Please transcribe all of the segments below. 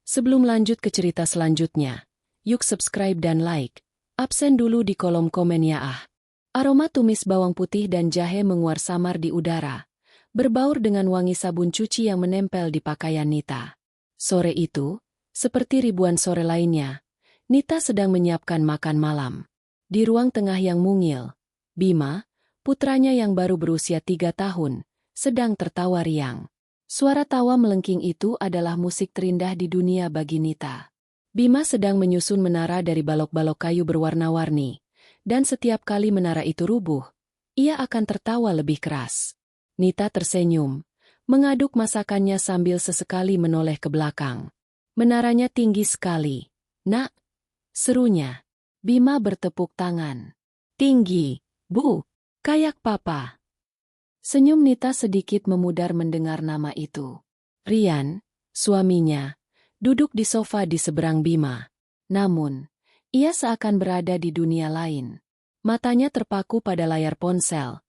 Sebelum lanjut ke cerita selanjutnya, yuk subscribe dan like. Absen dulu di kolom komen ya ah. Aroma tumis bawang putih dan jahe menguar samar di udara, berbaur dengan wangi sabun cuci yang menempel di pakaian Nita. Sore itu, seperti ribuan sore lainnya, Nita sedang menyiapkan makan malam. Di ruang tengah yang mungil, Bima, putranya yang baru berusia 3 tahun, sedang tertawa riang. Suara tawa melengking itu adalah musik terindah di dunia bagi Nita. Bima sedang menyusun menara dari balok-balok kayu berwarna-warni, dan setiap kali menara itu rubuh, ia akan tertawa lebih keras. Nita tersenyum, mengaduk masakannya sambil sesekali menoleh ke belakang. Menaranya tinggi sekali. Nak, serunya. Bima bertepuk tangan. Tinggi, Bu, kayak papa. Senyum Nita sedikit memudar mendengar nama itu. Rian, suaminya, duduk di sofa di seberang Bima. Namun, ia seakan berada di dunia lain. Matanya terpaku pada layar ponsel.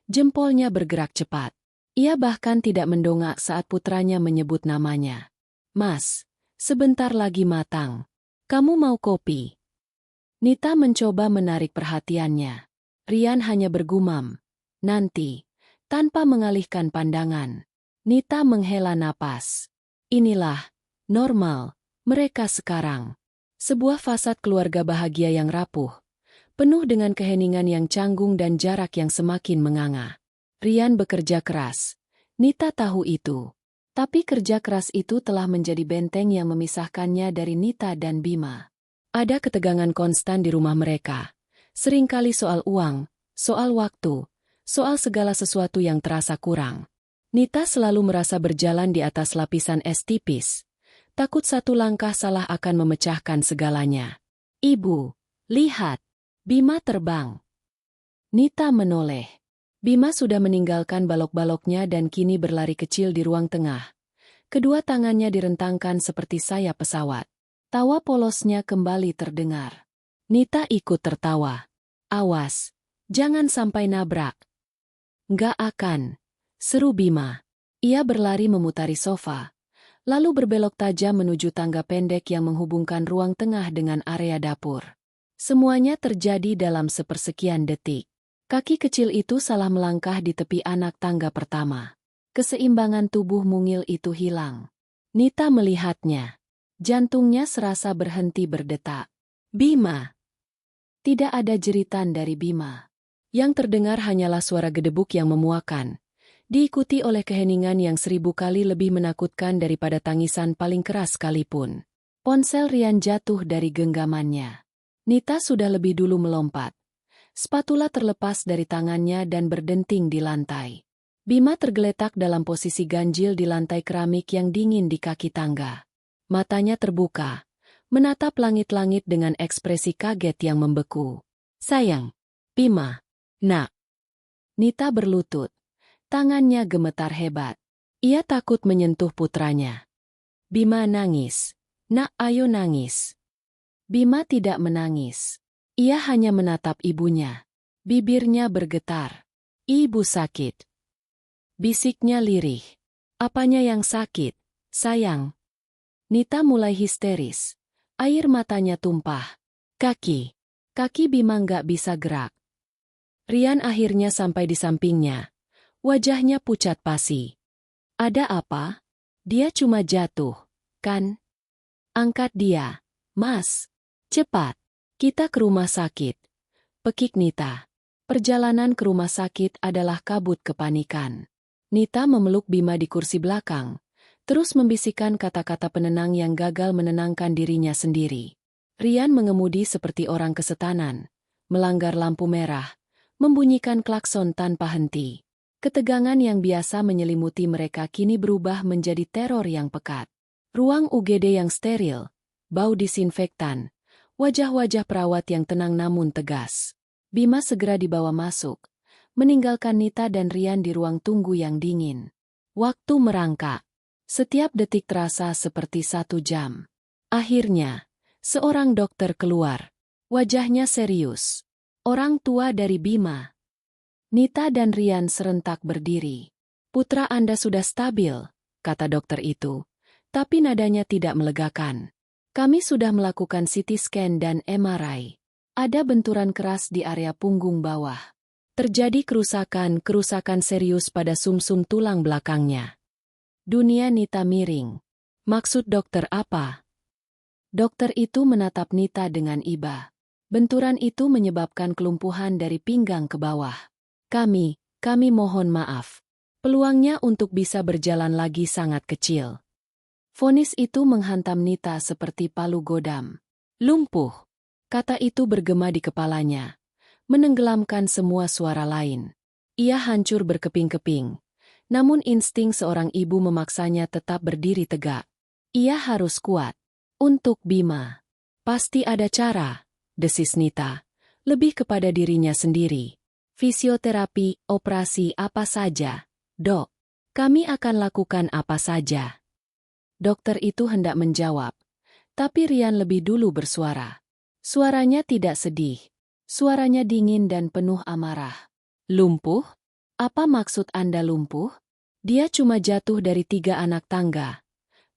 Jempolnya bergerak cepat. Ia bahkan tidak mendongak saat putranya menyebut namanya. Mas, sebentar lagi matang. Kamu mau kopi? Nita mencoba menarik perhatiannya. Rian hanya bergumam. Nanti, tanpa mengalihkan pandangan. Nita menghela napas. Inilah, normal, mereka sekarang. Sebuah fasad keluarga bahagia yang rapuh. Penuh dengan keheningan yang canggung dan jarak yang semakin menganga. Rian bekerja keras. Nita tahu itu. Tapi kerja keras itu telah menjadi benteng yang memisahkannya dari Nita dan Bima. Ada ketegangan konstan di rumah mereka. Seringkali soal uang, soal waktu, soal segala sesuatu yang terasa kurang. Nita selalu merasa berjalan di atas lapisan es tipis. Takut satu langkah salah akan memecahkan segalanya. Ibu, lihat. Bima terbang. Nita menoleh. Bima sudah meninggalkan balok-baloknya dan kini berlari kecil di ruang tengah. Kedua tangannya direntangkan seperti sayap pesawat. Tawa polosnya kembali terdengar. Nita ikut tertawa. Awas, jangan sampai nabrak. Nggak akan, seru Bima. Ia berlari memutari sofa, lalu berbelok tajam menuju tangga pendek yang menghubungkan ruang tengah dengan area dapur. Semuanya terjadi dalam sepersekian detik. Kaki kecil itu salah melangkah di tepi anak tangga pertama. Keseimbangan tubuh mungil itu hilang. Nita melihatnya. Jantungnya serasa berhenti berdetak. Bima. Tidak ada jeritan dari Bima. Yang terdengar hanyalah suara gedebuk yang memuakan, diikuti oleh keheningan yang 1000 kali lebih menakutkan daripada tangisan paling keras sekalipun. Ponsel Rian jatuh dari genggamannya. Nita sudah lebih dulu melompat. Spatula terlepas dari tangannya dan berdenting di lantai. Bima tergeletak dalam posisi ganjil di lantai keramik yang dingin di kaki tangga. Matanya terbuka, menatap langit-langit dengan ekspresi kaget yang membeku. Sayang, Bima, nak. Nita berlutut. Tangannya gemetar hebat. Ia takut menyentuh putranya. Bima nangis. Nak, ayo nangis. Bima tidak menangis. Ia hanya menatap ibunya. Bibirnya bergetar. Ibu sakit. Bisiknya lirih. Apanya yang sakit, sayang? Nita mulai histeris. Air matanya tumpah. Kaki Bima nggak bisa gerak. Rian akhirnya sampai di sampingnya. Wajahnya pucat pasi. Ada apa? Dia cuma jatuh, kan? Angkat dia. Mas. Cepat. Kita ke rumah sakit. Pekik Nita. Perjalanan ke rumah sakit adalah kabut kepanikan. Nita memeluk Bima di kursi belakang. Terus membisikkan kata-kata penenang yang gagal menenangkan dirinya sendiri. Rian mengemudi seperti orang kesetanan, melanggar lampu merah, membunyikan klakson tanpa henti. Ketegangan yang biasa menyelimuti mereka kini berubah menjadi teror yang pekat. Ruang UGD yang steril, bau disinfektan, wajah-wajah perawat yang tenang namun tegas. Bima segera dibawa masuk, meninggalkan Nita dan Rian di ruang tunggu yang dingin. Waktu merangkak. Setiap detik terasa seperti 1 jam. Akhirnya, seorang dokter keluar. Wajahnya serius. Orang tua dari Bima. Nita dan Rian serentak berdiri. Putra Anda sudah stabil, kata dokter itu. Tapi nadanya tidak melegakan. Kami sudah melakukan CT scan dan MRI. Ada benturan keras di area punggung bawah. Terjadi kerusakan serius pada sumsum tulang belakangnya. Dunia Nita miring. Maksud dokter apa? Dokter itu menatap Nita dengan iba. Benturan itu menyebabkan kelumpuhan dari pinggang ke bawah. Kami mohon maaf. Peluangnya untuk bisa berjalan lagi sangat kecil. Vonis itu menghantam Nita seperti palu godam. Lumpuh. Kata itu bergema di kepalanya, menenggelamkan semua suara lain. Ia hancur berkeping-keping. Namun insting seorang ibu memaksanya tetap berdiri tegak. Ia harus kuat. Untuk Bima. Pasti ada cara, desis Nita. Lebih kepada dirinya sendiri. Fisioterapi, operasi apa saja. Dok, kami akan lakukan apa saja. Dokter itu hendak menjawab, tapi Rian lebih dulu bersuara. Suaranya tidak sedih. Suaranya dingin dan penuh amarah. Lumpuh? Apa maksud Anda lumpuh? Dia cuma jatuh dari 3 anak tangga.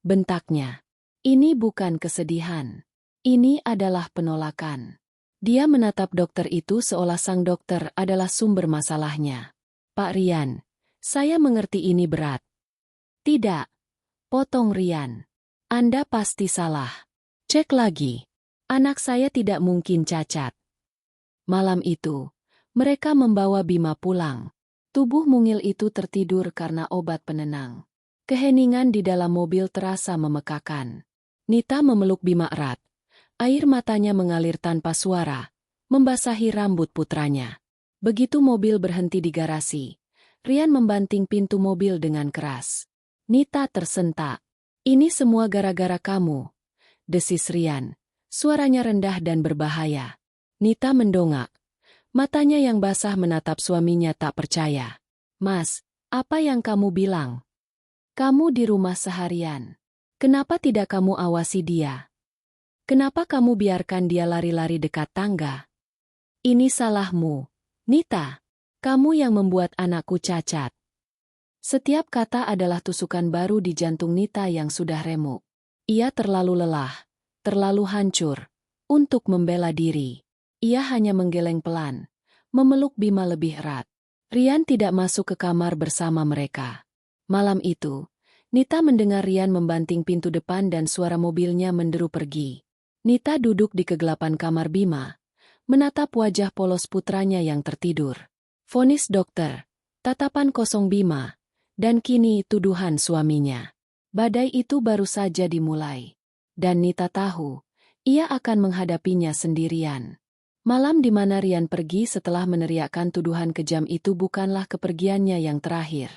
Bentaknya. Ini bukan kesedihan. Ini adalah penolakan. Dia menatap dokter itu seolah sang dokter adalah sumber masalahnya. Pak Rian, saya mengerti ini berat. Tidak. Potong Rian. Anda pasti salah. Cek lagi. Anak saya tidak mungkin cacat. Malam itu, mereka membawa Bima pulang. Tubuh mungil itu tertidur karena obat penenang. Keheningan di dalam mobil terasa memekakan. Nita memeluk Bima erat. Air matanya mengalir tanpa suara, membasahi rambut putranya. Begitu mobil berhenti di garasi, Rian membanting pintu mobil dengan keras. Nita tersentak. Ini semua gara-gara kamu, desis Rian. Suaranya rendah dan berbahaya. Nita mendongak. Matanya yang basah menatap suaminya tak percaya. Mas, apa yang kamu bilang? Kamu di rumah seharian. Kenapa tidak kamu awasi dia? Kenapa kamu biarkan dia lari-lari dekat tangga? Ini salahmu, Nita. Kamu yang membuat anakku cacat. Setiap kata adalah tusukan baru di jantung Nita yang sudah remuk. Ia terlalu lelah, terlalu hancur, untuk membela diri. Ia hanya menggeleng pelan, memeluk Bima lebih erat. Rian tidak masuk ke kamar bersama mereka. Malam itu, Nita mendengar Rian membanting pintu depan dan suara mobilnya menderu pergi. Nita duduk di kegelapan kamar Bima, menatap wajah polos putranya yang tertidur. Vonis dokter, tatapan kosong Bima, dan kini tuduhan suaminya. Badai itu baru saja dimulai. Dan Nita tahu, ia akan menghadapinya sendirian. Malam di mana Rian pergi setelah meneriakkan tuduhan kejam itu bukanlah kepergiannya yang terakhir.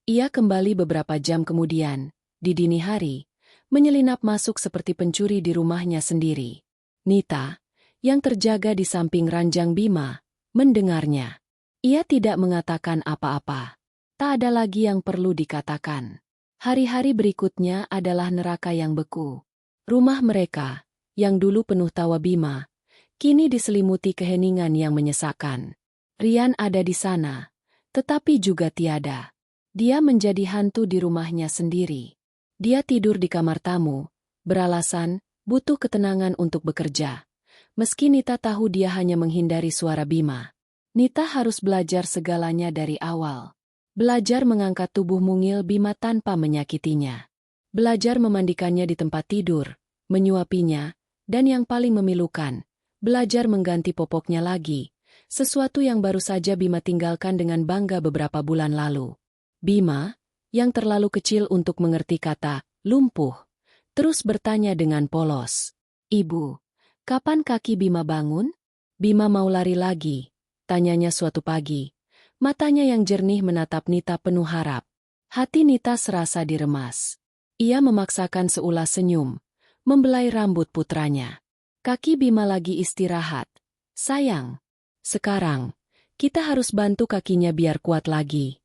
Ia kembali beberapa jam kemudian, di dini hari, menyelinap masuk seperti pencuri di rumahnya sendiri. Nita, yang terjaga di samping ranjang Bima, mendengarnya. Ia tidak mengatakan apa-apa. Tak ada lagi yang perlu dikatakan. Hari-hari berikutnya adalah neraka yang beku. Rumah mereka, yang dulu penuh tawa Bima, kini diselimuti keheningan yang menyesakkan. Rian ada di sana, tetapi juga tiada. Dia menjadi hantu di rumahnya sendiri. Dia tidur di kamar tamu, beralasan, butuh ketenangan untuk bekerja. Meski Nita tahu dia hanya menghindari suara Bima. Nita harus belajar segalanya dari awal. Belajar mengangkat tubuh mungil Bima tanpa menyakitinya. Belajar memandikannya di tempat tidur, menyuapinya, dan yang paling memilukan, belajar mengganti popoknya lagi, sesuatu yang baru saja Bima tinggalkan dengan bangga beberapa bulan lalu. Bima, yang terlalu kecil untuk mengerti kata lumpuh, terus bertanya dengan polos. Ibu, kapan kaki Bima bangun? Bima mau lari lagi, tanyanya suatu pagi. Matanya yang jernih menatap Nita penuh harap. Hati Nita serasa diremas. Ia memaksakan seulas senyum, membelai rambut putranya. Kaki Bima lagi istirahat. Sayang, sekarang, kita harus bantu kakinya biar kuat lagi.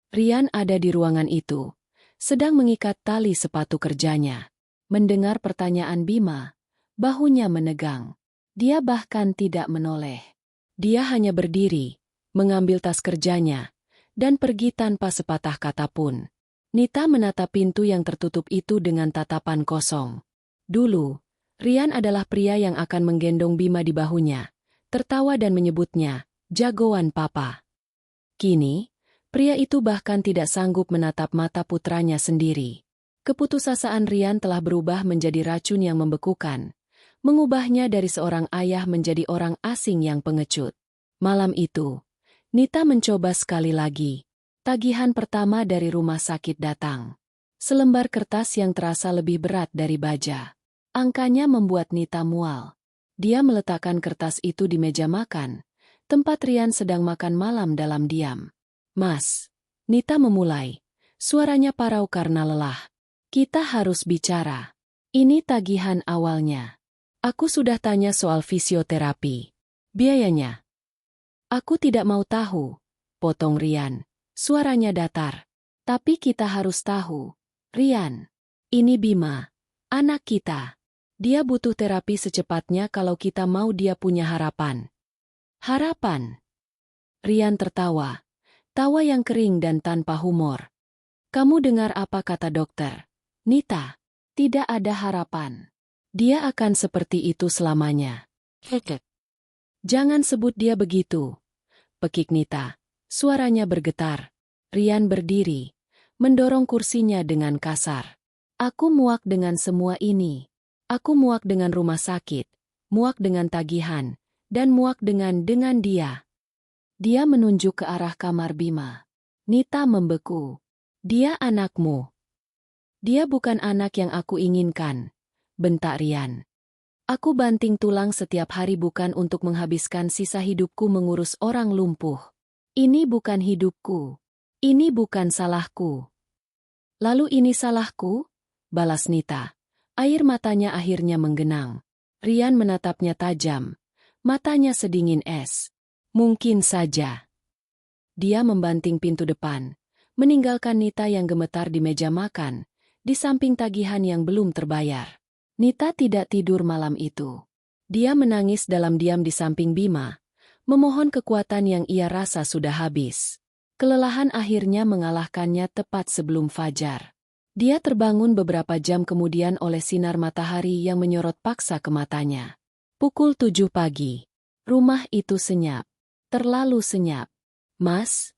Rian ada di ruangan itu, sedang mengikat tali sepatu kerjanya. Mendengar pertanyaan Bima, bahunya menegang. Dia bahkan tidak menoleh. Dia hanya berdiri, mengambil tas kerjanya, dan pergi tanpa sepatah kata pun. Nita menatap pintu yang tertutup itu dengan tatapan kosong. Dulu, Rian adalah pria yang akan menggendong Bima di bahunya, tertawa dan menyebutnya, jagoan papa. Kini, pria itu bahkan tidak sanggup menatap mata putranya sendiri. Keputusasaan Rian telah berubah menjadi racun yang membekukan, mengubahnya dari seorang ayah menjadi orang asing yang pengecut. Malam itu, Nita mencoba sekali lagi. Tagihan pertama dari rumah sakit datang. Selembar kertas yang terasa lebih berat dari baja. Angkanya membuat Nita mual. Dia meletakkan kertas itu di meja makan, tempat Rian sedang makan malam dalam diam. Mas, Nita memulai. Suaranya parau karena lelah. Kita harus bicara. Ini tagihan awalnya. Aku sudah tanya soal fisioterapi. Biayanya. Aku tidak mau tahu, potong Rian. Suaranya datar. Tapi kita harus tahu. Rian. Ini Bima. Anak kita. Dia butuh terapi secepatnya kalau kita mau dia punya harapan. Harapan. Rian tertawa. Tawa yang kering dan tanpa humor. Kamu dengar apa kata dokter? Nita. Tidak ada harapan. Dia akan seperti itu selamanya. Kekek. Jangan sebut dia begitu. Pekik Nita. Suaranya bergetar. Rian berdiri, mendorong kursinya dengan kasar. Aku muak dengan semua ini. Aku muak dengan rumah sakit, muak dengan tagihan, dan muak dengan dia. Dia menunjuk ke arah kamar Bima. Nita membeku. Dia anakmu. Dia bukan anak yang aku inginkan, bentak Rian. Aku banting tulang setiap hari bukan untuk menghabiskan sisa hidupku mengurus orang lumpuh. Ini bukan hidupku. Ini bukan salahku. Lalu ini salahku? Balas Nita. Air matanya akhirnya menggenang. Rian menatapnya tajam. Matanya sedingin es. Mungkin saja. Dia membanting pintu depan, meninggalkan Nita yang gemetar di meja makan, di samping tagihan yang belum terbayar. Nita tidak tidur malam itu. Dia menangis dalam diam di samping Bima, memohon kekuatan yang ia rasa sudah habis. Kelelahan akhirnya mengalahkannya tepat sebelum fajar. Dia terbangun beberapa jam kemudian oleh sinar matahari yang menyorot paksa ke matanya. Pukul 7 pagi. Rumah itu senyap. Terlalu senyap. Mas?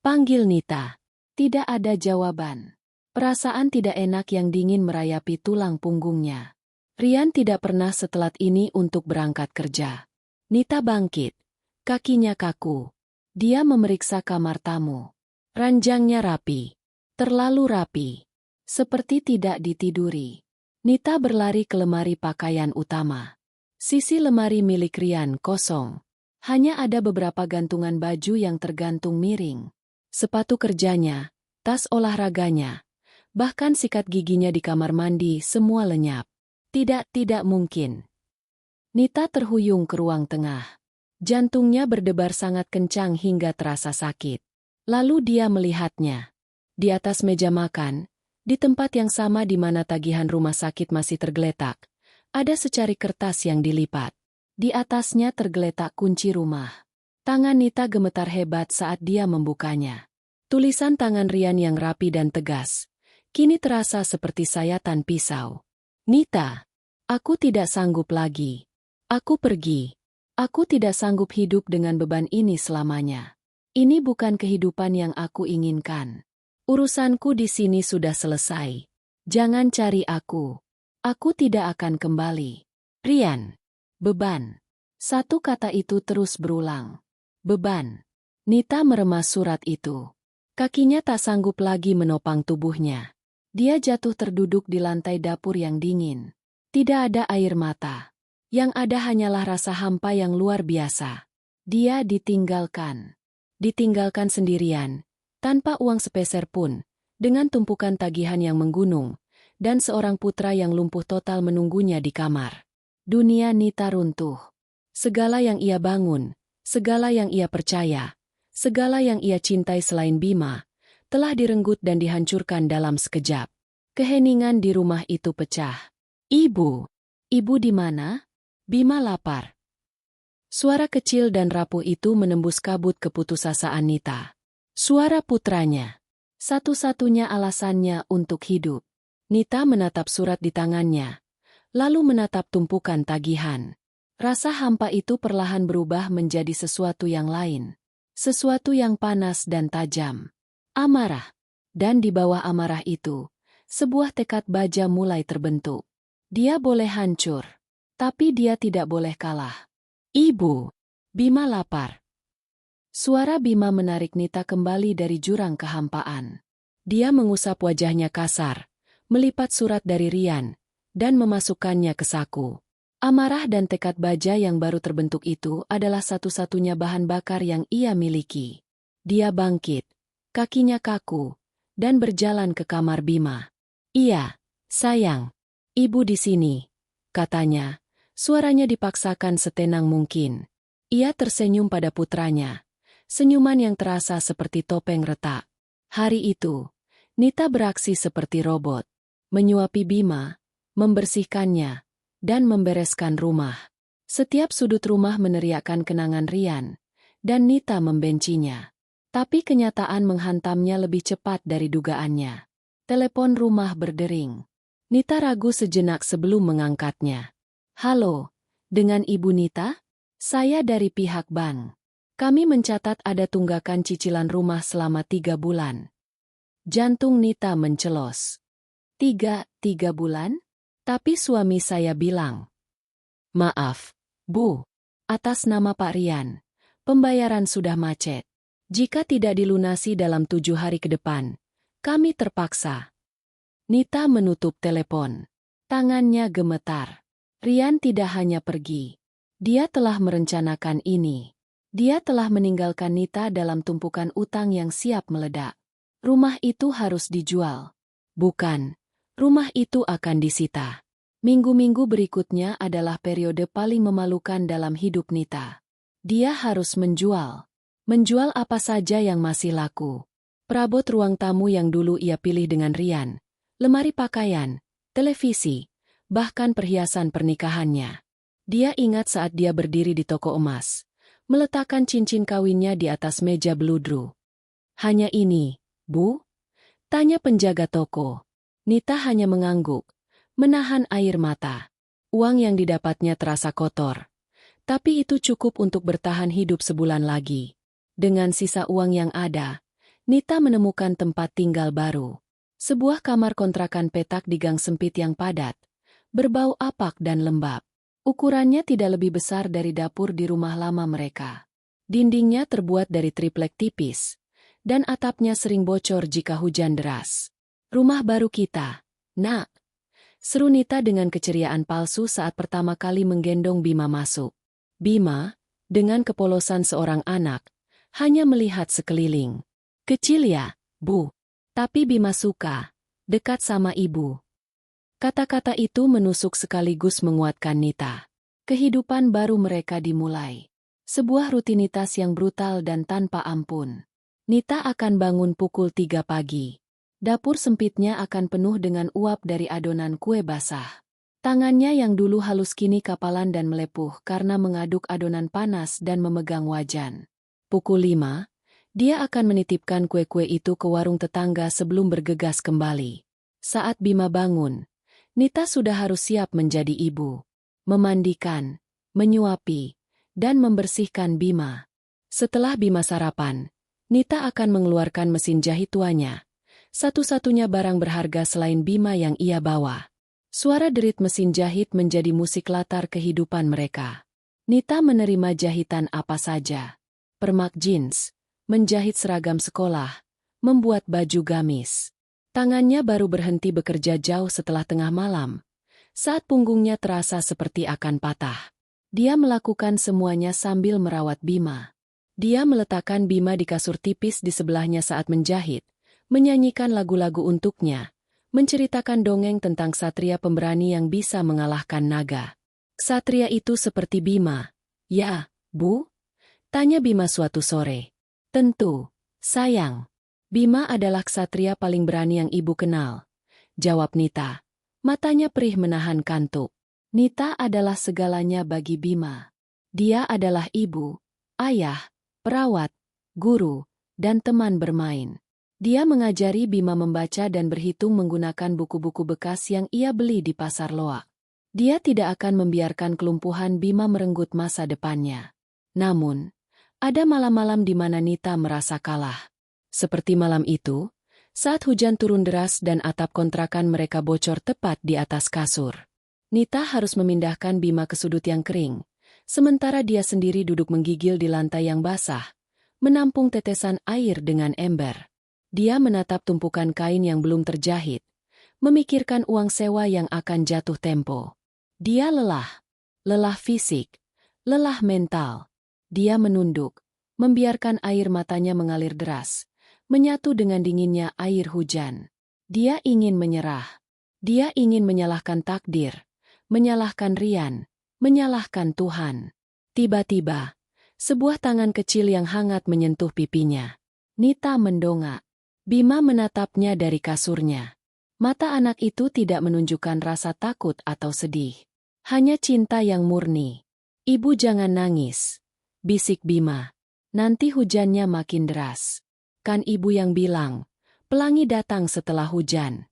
Panggil Nita. Tidak ada jawaban. Perasaan tidak enak yang dingin merayapi tulang punggungnya. Rian tidak pernah setelat ini untuk berangkat kerja. Nita bangkit. Kakinya kaku. Dia memeriksa kamar tamu. Ranjangnya rapi. Terlalu rapi. Seperti tidak ditiduri. Nita berlari ke lemari pakaian utama. Sisi lemari milik Rian kosong. Hanya ada beberapa gantungan baju yang tergantung miring. Sepatu kerjanya, tas olahraganya, bahkan sikat giginya di kamar mandi semua lenyap. Tidak mungkin. Nita terhuyung ke ruang tengah. Jantungnya berdebar sangat kencang hingga terasa sakit. Lalu dia melihatnya. Di atas meja makan, di tempat yang sama di mana tagihan rumah sakit masih tergeletak, ada secari kertas yang dilipat. Di atasnya tergeletak kunci rumah. Tangan Nita gemetar hebat saat dia membukanya. Tulisan tangan Rian yang rapi dan tegas, kini terasa seperti sayatan pisau. Nita, aku tidak sanggup lagi. Aku pergi. Aku tidak sanggup hidup dengan beban ini selamanya. Ini bukan kehidupan yang aku inginkan. Urusanku di sini sudah selesai. Jangan cari aku. Aku tidak akan kembali. Rian. Beban. Satu kata itu terus berulang. Beban. Nita meremas surat itu. Kakinya tak sanggup lagi menopang tubuhnya. Dia jatuh terduduk di lantai dapur yang dingin. Tidak ada air mata. Yang ada hanyalah rasa hampa yang luar biasa. Dia ditinggalkan. Ditinggalkan sendirian, tanpa uang sepeser pun, dengan tumpukan tagihan yang menggunung, dan seorang putra yang lumpuh total menunggunya di kamar. Dunia Nita runtuh. Segala yang ia bangun, segala yang ia percaya, segala yang ia cintai selain Bima, telah direnggut dan dihancurkan dalam sekejap. Keheningan di rumah itu pecah. Ibu! Ibu di mana? Bima lapar. Suara kecil dan rapuh itu menembus kabut keputusasaan Nita. Suara putranya. Satu-satunya alasannya untuk hidup. Nita menatap surat di tangannya, lalu menatap tumpukan tagihan. Rasa hampa itu perlahan berubah menjadi sesuatu yang lain. Sesuatu yang panas dan tajam. Amarah. Dan di bawah amarah itu, sebuah tekad baja mulai terbentuk. Dia boleh hancur, tapi dia tidak boleh kalah. Ibu. Bima lapar. Suara Bima menarik Nita kembali dari jurang kehampaan. Dia mengusap wajahnya kasar, melipat surat dari Rian, dan memasukkannya ke saku. Amarah dan tekad baja yang baru terbentuk itu adalah satu-satunya bahan bakar yang ia miliki. Dia bangkit, kakinya kaku, dan berjalan ke kamar Bima. "Iya, sayang. Ibu di sini," katanya. Suaranya dipaksakan setenang mungkin. Ia tersenyum pada putranya. Senyuman yang terasa seperti topeng retak. Hari itu, Nita beraksi seperti robot. Menyuapi Bima, membersihkannya, dan membereskan rumah. Setiap sudut rumah meneriakkan kenangan Rian, dan Nita membencinya. Tapi kenyataan menghantamnya lebih cepat dari dugaannya. Telepon rumah berdering. Nita ragu sejenak sebelum mengangkatnya. "Halo, dengan Ibu Nita? Saya dari pihak bank. Kami mencatat ada tunggakan cicilan rumah selama 3 bulan. Jantung Nita mencelos. Tiga bulan? Tapi suami saya bilang. "Maaf, Bu. Atas nama Pak Rian. Pembayaran sudah macet. Jika tidak dilunasi dalam 7 hari ke depan, kami terpaksa." Nita menutup telepon. Tangannya gemetar. Rian tidak hanya pergi. Dia telah merencanakan ini. Dia telah meninggalkan Nita dalam tumpukan utang yang siap meledak. Rumah itu harus dijual. Bukan, rumah itu akan disita. Minggu-minggu berikutnya adalah periode paling memalukan dalam hidup Nita. Dia harus menjual. Menjual apa saja yang masih laku. Perabot ruang tamu yang dulu ia pilih dengan Rian, lemari pakaian, televisi, bahkan perhiasan pernikahannya. Dia ingat saat dia berdiri di toko emas, meletakkan cincin kawinnya di atas meja beludru. "Hanya ini, Bu?" tanya penjaga toko. Nita hanya mengangguk, menahan air mata. Uang yang didapatnya terasa kotor. Tapi itu cukup untuk bertahan hidup sebulan lagi. Dengan sisa uang yang ada, Nita menemukan tempat tinggal baru. Sebuah kamar kontrakan petak di gang sempit yang padat, berbau apak dan lembab. Ukurannya tidak lebih besar dari dapur di rumah lama mereka. Dindingnya terbuat dari triplek tipis, dan atapnya sering bocor jika hujan deras. "Rumah baru kita, Nak," seru Nita dengan keceriaan palsu saat pertama kali menggendong Bima masuk. Bima, dengan kepolosan seorang anak, hanya melihat sekeliling. "Kecil ya, Bu. Tapi Bima suka, dekat sama ibu." Kata-kata itu menusuk sekaligus menguatkan Nita. Kehidupan baru mereka dimulai. Sebuah rutinitas yang brutal dan tanpa ampun. Nita akan bangun pukul 3 pagi. Dapur sempitnya akan penuh dengan uap dari adonan kue basah. Tangannya yang dulu halus kini kapalan dan melepuh karena mengaduk adonan panas dan memegang wajan. Pukul 5, dia akan menitipkan kue-kue itu ke warung tetangga sebelum bergegas kembali. Saat Bima bangun, Nita sudah harus siap menjadi ibu. Memandikan, menyuapi, dan membersihkan Bima. Setelah Bima sarapan, Nita akan mengeluarkan mesin jahit tuanya. Satu-satunya barang berharga selain Bima yang ia bawa. Suara derit mesin jahit menjadi musik latar kehidupan mereka. Nita menerima jahitan apa saja. Permak jeans, menjahit seragam sekolah, membuat baju gamis. Tangannya baru berhenti bekerja jauh setelah tengah malam, saat punggungnya terasa seperti akan patah. Dia melakukan semuanya sambil merawat Bima. Dia meletakkan Bima di kasur tipis di sebelahnya saat menjahit, menyanyikan lagu-lagu untuknya, menceritakan dongeng tentang satria pemberani yang bisa mengalahkan naga. "Satria itu seperti Bima, ya, Bu?" tanya Bima suatu sore. "Tentu, sayang. Bima adalah ksatria paling berani yang ibu kenal," jawab Nita. Matanya perih menahan kantuk. Nita adalah segalanya bagi Bima. Dia adalah ibu, ayah, perawat, guru, dan teman bermain. Dia mengajari Bima membaca dan berhitung menggunakan buku-buku bekas yang ia beli di pasar loak. Dia tidak akan membiarkan kelumpuhan Bima merenggut masa depannya. Namun, ada malam-malam di mana Nita merasa kalah. Seperti malam itu, saat hujan turun deras dan atap kontrakan mereka bocor tepat di atas kasur. Nita harus memindahkan Bima ke sudut yang kering, sementara dia sendiri duduk menggigil di lantai yang basah, menampung tetesan air dengan ember. Dia menatap tumpukan kain yang belum terjahit, memikirkan uang sewa yang akan jatuh tempo. Dia lelah. Lelah fisik, lelah mental. Dia menunduk, membiarkan air matanya mengalir deras, menyatu dengan dinginnya air hujan. Dia ingin menyerah. Dia ingin menyalahkan takdir, menyalahkan Rian, menyalahkan Tuhan. Tiba-tiba, sebuah tangan kecil yang hangat menyentuh pipinya. Nita mendongak. Bima menatapnya dari kasurnya. Mata anak itu tidak menunjukkan rasa takut atau sedih. Hanya cinta yang murni. "Ibu jangan nangis," bisik Bima. "Nanti hujannya makin deras. Kan ibu yang bilang, pelangi datang setelah hujan."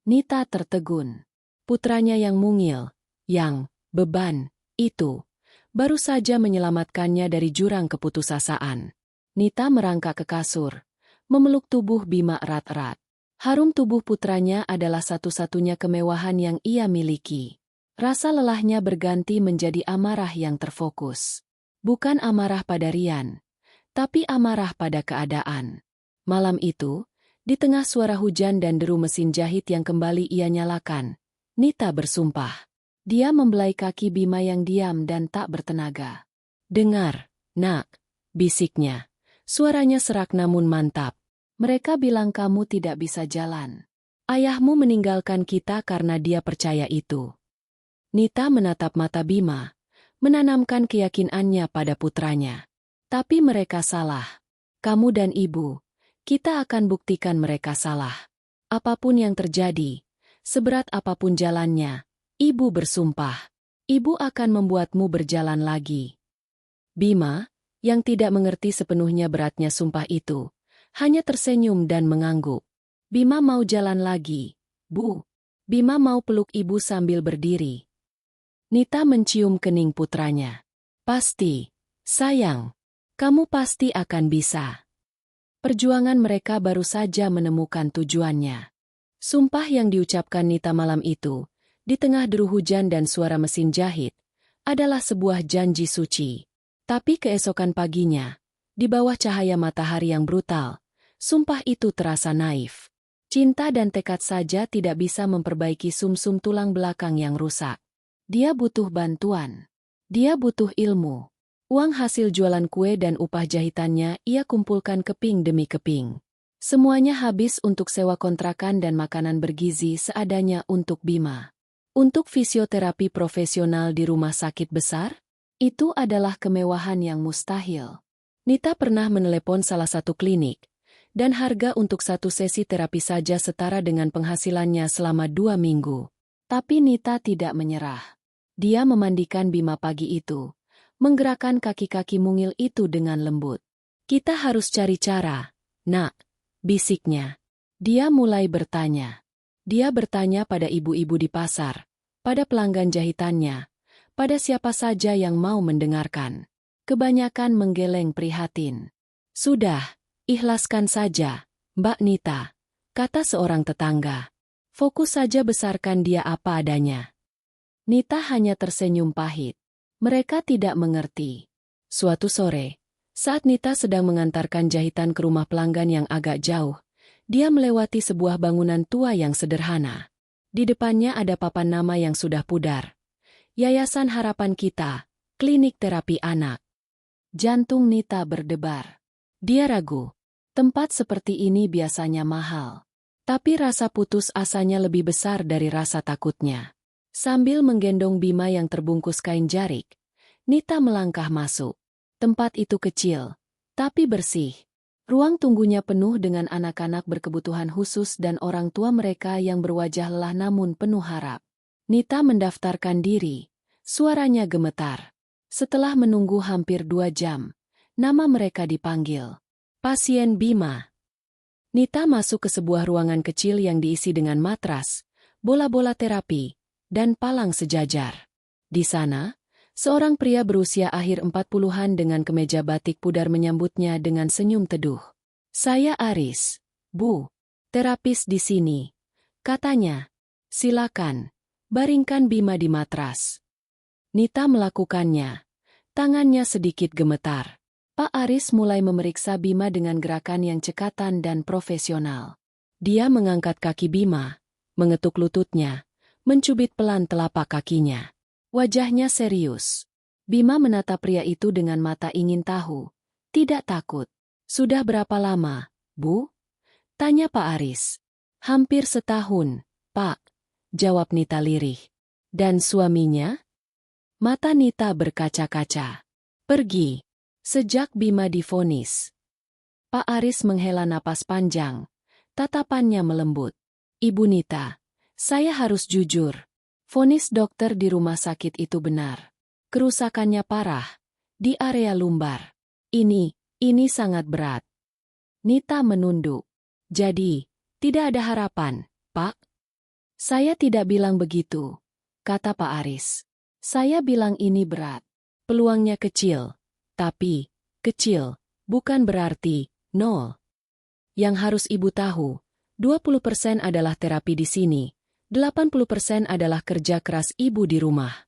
Nita tertegun. Putranya yang mungil, yang beban, itu baru saja menyelamatkannya dari jurang keputusasaan. Nita merangkak ke kasur, memeluk tubuh Bima erat-erat. Harum tubuh putranya adalah satu-satunya kemewahan yang ia miliki. Rasa lelahnya berganti menjadi amarah yang terfokus. Bukan amarah pada Rian, tapi amarah pada keadaan. Malam itu, di tengah suara hujan dan deru mesin jahit yang kembali ia nyalakan, Nita bersumpah. Dia membelai kaki Bima yang diam dan tak bertenaga. "Dengar, nak," bisiknya. Suaranya serak namun mantap. "Mereka bilang kamu tidak bisa jalan. Ayahmu meninggalkan kita karena dia percaya itu." Nita menatap mata Bima, menanamkan keyakinannya pada putranya. "Tapi mereka salah. Kamu dan ibu, kita akan buktikan mereka salah. Apapun yang terjadi, seberat apapun jalannya, ibu bersumpah, ibu akan membuatmu berjalan lagi." Bima, yang tidak mengerti sepenuhnya beratnya sumpah itu, hanya tersenyum dan mengangguk. "Bima mau jalan lagi, Bu." Bima mau peluk ibu sambil berdiri. Nita mencium kening putranya. "Pasti, sayang. Kamu pasti akan bisa." Perjuangan mereka baru saja menemukan tujuannya. Sumpah yang diucapkan Nita malam itu, di tengah deru hujan dan suara mesin jahit, adalah sebuah janji suci. Tapi keesokan paginya, di bawah cahaya matahari yang brutal, sumpah itu terasa naif. Cinta dan tekad saja tidak bisa memperbaiki sumsum tulang belakang yang rusak. Dia butuh bantuan. Dia butuh ilmu. Uang hasil jualan kue dan upah jahitannya ia kumpulkan keping demi keping. Semuanya habis untuk sewa kontrakan dan makanan bergizi seadanya untuk Bima. Untuk fisioterapi profesional di rumah sakit besar, itu adalah kemewahan yang mustahil. Nita pernah menelepon salah satu klinik, dan harga untuk satu sesi terapi saja setara dengan penghasilannya selama 2 minggu. Tapi Nita tidak menyerah. Dia memandikan Bima pagi itu, menggerakkan kaki-kaki mungil itu dengan lembut. "Kita harus cari cara, nak," bisiknya. Dia mulai bertanya. Dia bertanya pada ibu-ibu di pasar, pada pelanggan jahitannya, pada siapa saja yang mau mendengarkan. Kebanyakan menggeleng prihatin. "Sudah, ikhlaskan saja, Mbak Nita," kata seorang tetangga. "Fokus saja besarkan dia apa adanya." Nita hanya tersenyum pahit. Mereka tidak mengerti. Suatu sore, saat Nita sedang mengantarkan jahitan ke rumah pelanggan yang agak jauh, dia melewati sebuah bangunan tua yang sederhana. Di depannya ada papan nama yang sudah pudar. "Yayasan Harapan Kita, Klinik Terapi Anak." Jantung Nita berdebar. Dia ragu. Tempat seperti ini biasanya mahal. Tapi rasa putus asanya lebih besar dari rasa takutnya. Sambil menggendong Bima yang terbungkus kain jarik, Nita melangkah masuk. Tempat itu kecil, tapi bersih. Ruang tunggunya penuh dengan anak-anak berkebutuhan khusus dan orang tua mereka yang berwajah lelah namun penuh harap. Nita mendaftarkan diri. Suaranya gemetar. Setelah menunggu hampir 2 jam, nama mereka dipanggil. "Pasien Bima." Nita masuk ke sebuah ruangan kecil yang diisi dengan matras, bola-bola terapi, dan palang sejajar. Di sana, seorang pria berusia akhir 40-an dengan kemeja batik pudar menyambutnya dengan senyum teduh. "Saya Aris, Bu. Terapis di sini," katanya. "Silakan, baringkan Bima di matras." Nita melakukannya. Tangannya sedikit gemetar. Pak Aris mulai memeriksa Bima dengan gerakan yang cekatan dan profesional. Dia mengangkat kaki Bima, mengetuk lututnya, mencubit pelan telapak kakinya. Wajahnya serius. Bima menatap pria itu dengan mata ingin tahu. Tidak takut. "Sudah berapa lama, Bu?" tanya Pak Aris. "Hampir setahun, Pak," jawab Nita lirih. "Dan suaminya?" Mata Nita berkaca-kaca. "Pergi sejak Bima divonis." Pak Aris menghela napas panjang. Tatapannya melembut. "Ibu Nita, saya harus jujur. Vonis dokter di rumah sakit itu benar. Kerusakannya parah. Di area lumbar. Ini sangat berat." Nita menunduk. "Jadi, tidak ada harapan, Pak?" "Saya tidak bilang begitu," kata Pak Aris. "Saya bilang ini berat. Peluangnya kecil. Tapi, kecil, bukan berarti nol. Yang harus Ibu tahu, 20% adalah terapi di sini, 80% adalah kerja keras Ibu di rumah."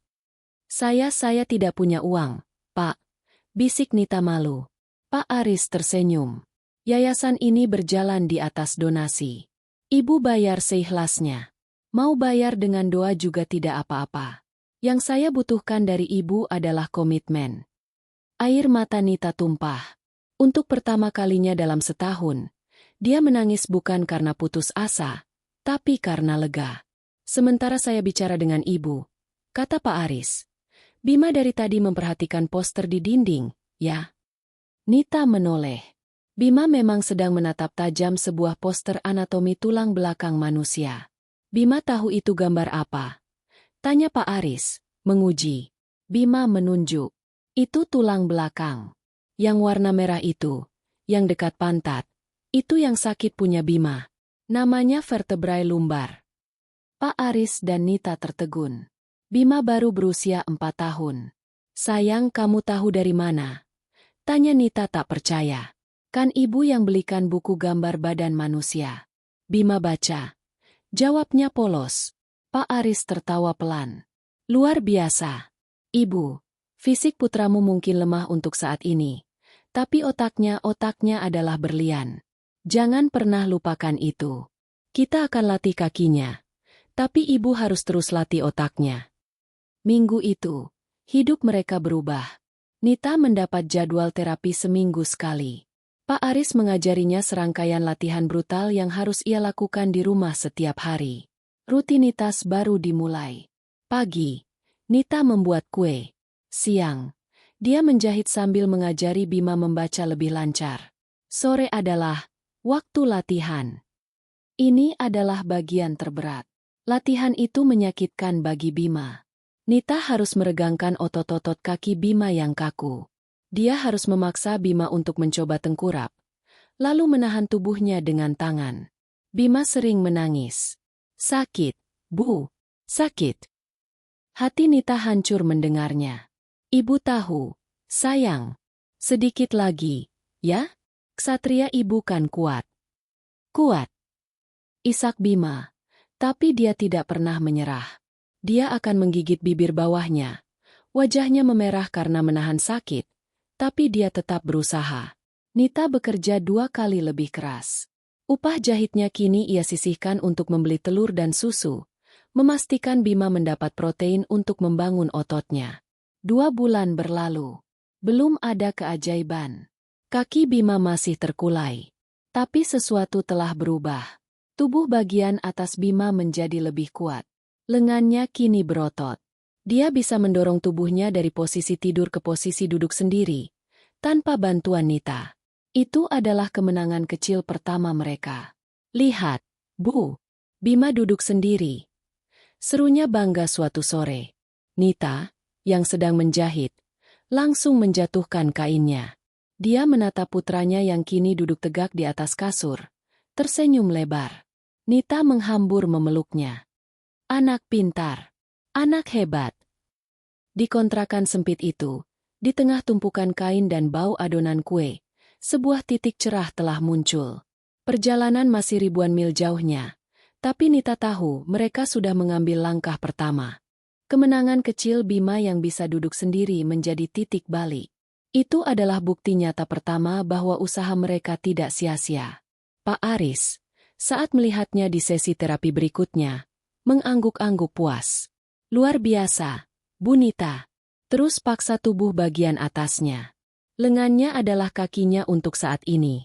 Saya tidak punya uang, Pak," bisik Nita malu. Pak Aris tersenyum. "Yayasan ini berjalan di atas donasi. Ibu bayar seikhlasnya. Mau bayar dengan doa juga tidak apa-apa. Yang saya butuhkan dari Ibu adalah komitmen." Air mata Nita tumpah. Untuk pertama kalinya dalam setahun, dia menangis bukan karena putus asa, tapi karena lega. "Sementara saya bicara dengan Ibu," kata Pak Aris. "Bima dari tadi memperhatikan poster di dinding, ya?" Nita menoleh. Bima memang sedang menatap tajam sebuah poster anatomi tulang belakang manusia. "Bima tahu itu gambar apa?" tanya Pak Aris, menguji. Bima menunjuk. "Itu tulang belakang. Yang warna merah itu, yang dekat pantat, itu yang sakit punya Bima. Namanya vertebrae lumbar." Pak Aris dan Nita tertegun. Bima baru berusia 4 tahun. "Sayang, kamu tahu dari mana?" tanya Nita tak percaya. "Kan Ibu yang belikan buku gambar badan manusia." Bima baca. Jawabnya polos. Pak Aris tertawa pelan. "Luar biasa. Ibu, fisik putramu mungkin lemah untuk saat ini. Tapi otaknya adalah berlian. Jangan pernah lupakan itu. Kita akan latih kakinya. Tapi Ibu harus terus latih otaknya." Minggu itu, hidup mereka berubah. Nita mendapat jadwal terapi seminggu sekali. Pak Aris mengajarinya serangkaian latihan brutal yang harus ia lakukan di rumah setiap hari. Rutinitas baru dimulai. Pagi, Nita membuat kue. Siang, dia menjahit sambil mengajari Bima membaca lebih lancar. Sore adalah waktu latihan. Ini adalah bagian terberat. Latihan itu menyakitkan bagi Bima. Nita harus meregangkan otot-otot kaki Bima yang kaku. Dia harus memaksa Bima untuk mencoba tengkurap, lalu menahan tubuhnya dengan tangan. Bima sering menangis. "Sakit, Bu, sakit." Hati Nita hancur mendengarnya. "Ibu tahu, sayang. Sedikit lagi, ya? Ksatria Ibu kan kuat." "Kuat," isak Bima. Tapi dia tidak pernah menyerah. Dia akan menggigit bibir bawahnya. Wajahnya memerah karena menahan sakit, tapi dia tetap berusaha. Nita bekerja 2 kali lebih keras. Upah jahitnya kini ia sisihkan untuk membeli telur dan susu, memastikan Bima mendapat protein untuk membangun ototnya. 2 bulan berlalu. Belum ada keajaiban. Kaki Bima masih terkulai. Tapi sesuatu telah berubah. Tubuh bagian atas Bima menjadi lebih kuat. Lengannya kini berotot. Dia bisa mendorong tubuhnya dari posisi tidur ke posisi duduk sendiri, tanpa bantuan Nita. Itu adalah kemenangan kecil pertama mereka. "Lihat, Bu." Bima duduk sendiri. Serunya bangga suatu sore. Nita, yang sedang menjahit, langsung menjatuhkan kainnya. Dia menatap putranya yang kini duduk tegak di atas kasur, tersenyum lebar. Nita menghambur memeluknya. Anak pintar. Anak hebat. Di kontrakan sempit itu, di tengah tumpukan kain dan bau adonan kue, sebuah titik cerah telah muncul. Perjalanan masih ribuan mil jauhnya, tapi Nita tahu mereka sudah mengambil langkah pertama. Kemenangan kecil Bima yang bisa duduk sendiri menjadi titik balik. Itu adalah bukti nyata pertama bahwa usaha mereka tidak sia-sia. Pak Aris, saat melihatnya di sesi terapi berikutnya, mengangguk-angguk puas. Luar biasa, Bu Nita. Terus paksa tubuh bagian atasnya. Lengannya adalah kakinya untuk saat ini.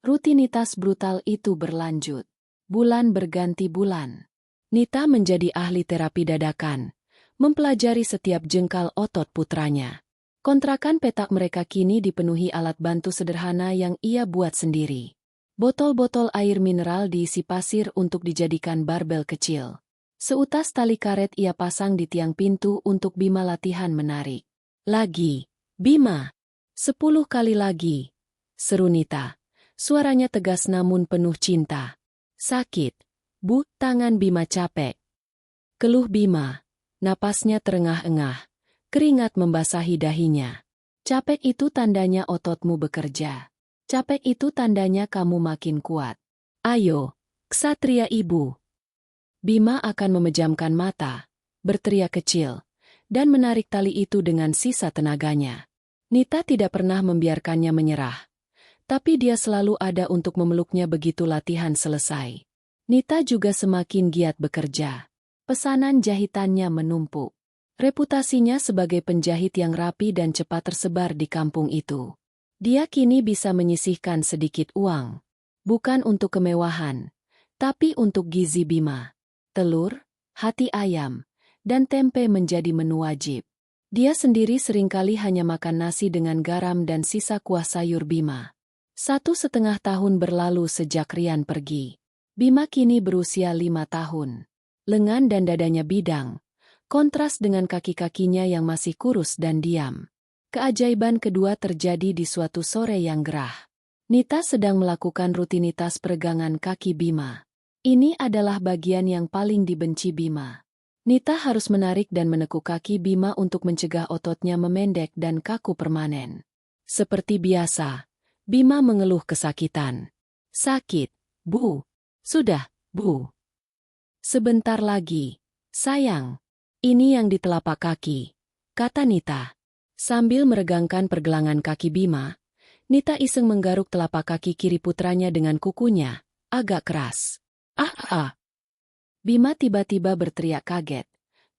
Rutinitas brutal itu berlanjut. Bulan berganti bulan. Nita menjadi ahli terapi dadakan, mempelajari setiap jengkal otot putranya. Kontrakan petak mereka kini dipenuhi alat bantu sederhana yang ia buat sendiri. Botol-botol air mineral diisi pasir untuk dijadikan barbel kecil. Seutas tali karet ia pasang di tiang pintu untuk Bima latihan menarik. Lagi, Bima. 10 kali lagi. Seru Nita. Suaranya tegas namun penuh cinta. Sakit, Bu, tangan Bima capek. Keluh Bima. Napasnya terengah-engah. Keringat membasahi dahinya. Capek itu tandanya ototmu bekerja. Capek itu tandanya kamu makin kuat. Ayo, ksatria ibu. Bima akan memejamkan mata, berteriak kecil, dan menarik tali itu dengan sisa tenaganya. Nita tidak pernah membiarkannya menyerah. Tapi dia selalu ada untuk memeluknya begitu latihan selesai. Nita juga semakin giat bekerja. Pesanan jahitannya menumpuk. Reputasinya sebagai penjahit yang rapi dan cepat tersebar di kampung itu. Dia kini bisa menyisihkan sedikit uang. Bukan untuk kemewahan, tapi untuk gizi Bima. Telur, hati ayam, dan tempe menjadi menu wajib. Dia sendiri seringkali hanya makan nasi dengan garam dan sisa kuah sayur Bima. 1,5 tahun berlalu sejak Rian pergi. Bima kini berusia 5 tahun. Lengan dan dadanya bidang, kontras dengan kaki-kakinya yang masih kurus dan diam. Keajaiban kedua terjadi di suatu sore yang gerah. Nita sedang melakukan rutinitas peregangan kaki Bima. Ini adalah bagian yang paling dibenci Bima. Nita harus menarik dan menekuk kaki Bima untuk mencegah ototnya memendek dan kaku permanen. Seperti biasa, Bima mengeluh kesakitan. Sakit, Bu. Sudah, Bu. Sebentar lagi. Sayang. Ini yang di telapak kaki, kata Nita. Sambil meregangkan pergelangan kaki Bima, Nita iseng menggaruk telapak kaki kiri putranya dengan kukunya, agak keras. Ah, ah. Bima tiba-tiba berteriak kaget.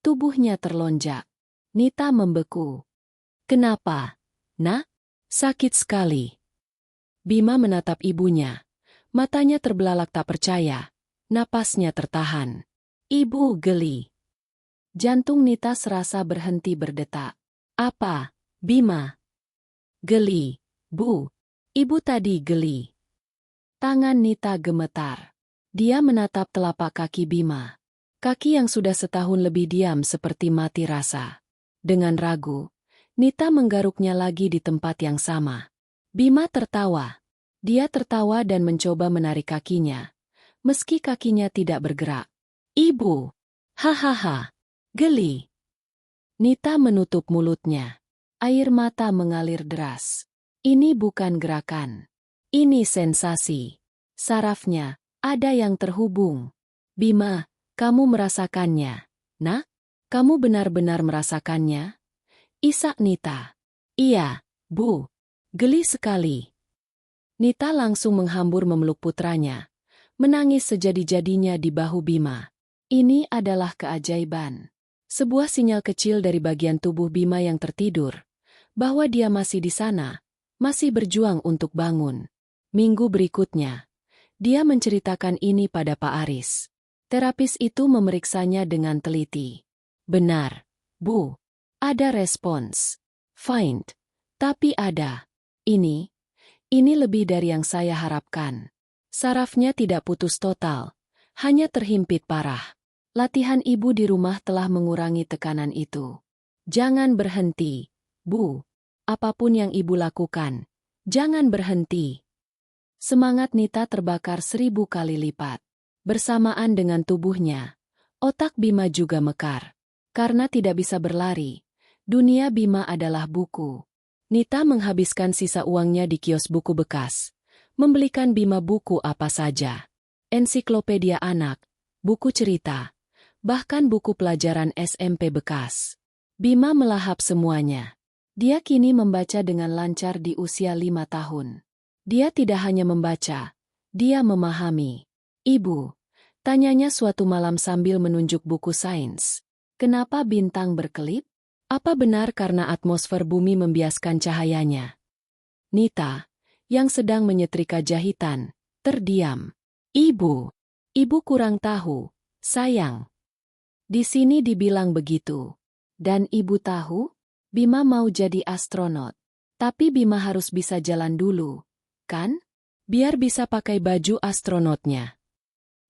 Tubuhnya terlonjak. Nita membeku. Kenapa? Nak? Sakit sekali. Bima menatap ibunya. Matanya terbelalak tak percaya. Napasnya tertahan. Ibu geli. Jantung Nita serasa berhenti berdetak. Apa, Bima? Geli, Bu. Ibu tadi geli. Tangan Nita gemetar. Dia menatap telapak kaki Bima. Kaki yang sudah setahun lebih diam seperti mati rasa. Dengan ragu, Nita menggaruknya lagi di tempat yang sama. Bima tertawa. Dia tertawa dan mencoba menarik kakinya. Meski kakinya tidak bergerak. Ibu. Hahaha. Geli. Nita menutup mulutnya. Air mata mengalir deras. Ini bukan gerakan. Ini sensasi. Sarafnya, ada yang terhubung. Bima, kamu merasakannya. Nak, kamu benar-benar merasakannya? Isak Nita. Iya, Bu. Geli sekali. Nita langsung menghambur memeluk putranya, menangis sejadi-jadinya di bahu Bima. Ini adalah keajaiban. Sebuah sinyal kecil dari bagian tubuh Bima yang tertidur, bahwa dia masih di sana, masih berjuang untuk bangun. Minggu berikutnya, dia menceritakan ini pada Pak Aris. Terapis itu memeriksanya dengan teliti. Benar, Bu. Ada respons. Faint. Tapi ada. Ini lebih dari yang saya harapkan. Sarafnya tidak putus total, hanya terhimpit parah. Latihan ibu di rumah telah mengurangi tekanan itu. Jangan berhenti, Bu. Apapun yang ibu lakukan, jangan berhenti. Semangat Nita terbakar 1000 kali lipat. Bersamaan dengan tubuhnya, otak Bima juga mekar. Karena tidak bisa berlari, dunia Bima adalah buku. Nita menghabiskan sisa uangnya di kios buku bekas, membelikan Bima buku apa saja. Ensiklopedia anak, buku cerita, bahkan buku pelajaran SMP bekas. Bima melahap semuanya. Dia kini membaca dengan lancar di usia 5 tahun. Dia tidak hanya membaca, dia memahami. "Ibu," tanyanya suatu malam sambil menunjuk buku sains. "Kenapa bintang berkelip? Apa benar karena atmosfer bumi membiaskan cahayanya?" Nita, yang sedang menyetrika jahitan, terdiam. "Ibu, ibu kurang tahu, sayang. Di sini dibilang begitu. Dan ibu tahu, Bima mau jadi astronot. Tapi Bima harus bisa jalan dulu, kan? Biar bisa pakai baju astronotnya."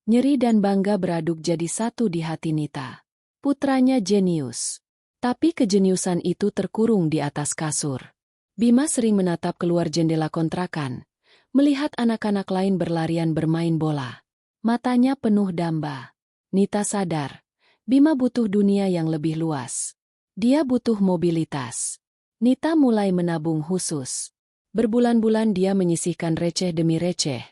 Nyeri dan bangga beraduk jadi satu di hati Nita. Putranya jenius. Tapi kejeniusan itu terkurung di atas kasur. Bima sering menatap keluar jendela kontrakan, melihat anak-anak lain berlarian bermain bola. Matanya penuh damba. Nita sadar, Bima butuh dunia yang lebih luas. Dia butuh mobilitas. Nita mulai menabung khusus. Berbulan-bulan dia menyisihkan receh demi receh,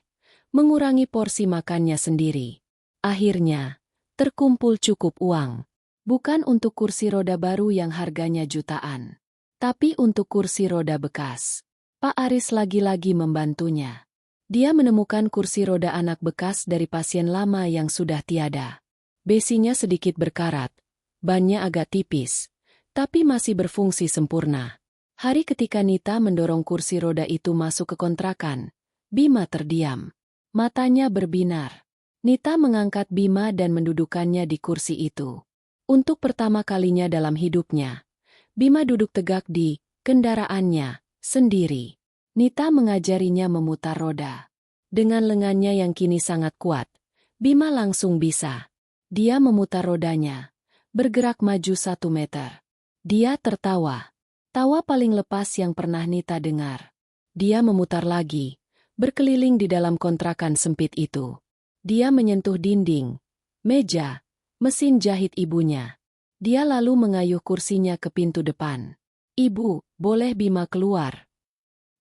mengurangi porsi makannya sendiri. Akhirnya, terkumpul cukup uang. Bukan untuk kursi roda baru yang harganya jutaan, tapi untuk kursi roda bekas. Pak Aris lagi-lagi membantunya. Dia menemukan kursi roda anak bekas dari pasien lama yang sudah tiada. Besinya sedikit berkarat, bannya agak tipis, tapi masih berfungsi sempurna. Hari ketika Nita mendorong kursi roda itu masuk ke kontrakan, Bima terdiam. Matanya berbinar. Nita mengangkat Bima dan mendudukannya di kursi itu. Untuk pertama kalinya dalam hidupnya, Bima duduk tegak di kendaraannya sendiri. Nita mengajarinya memutar roda. Dengan lengannya yang kini sangat kuat, Bima langsung bisa. Dia memutar rodanya, bergerak maju 1 meter. Dia tertawa. Tawa paling lepas yang pernah Nita dengar. Dia memutar lagi, berkeliling di dalam kontrakan sempit itu. Dia menyentuh dinding, meja, mesin jahit ibunya. Dia lalu mengayuh kursinya ke pintu depan. "Ibu, boleh Bima keluar?"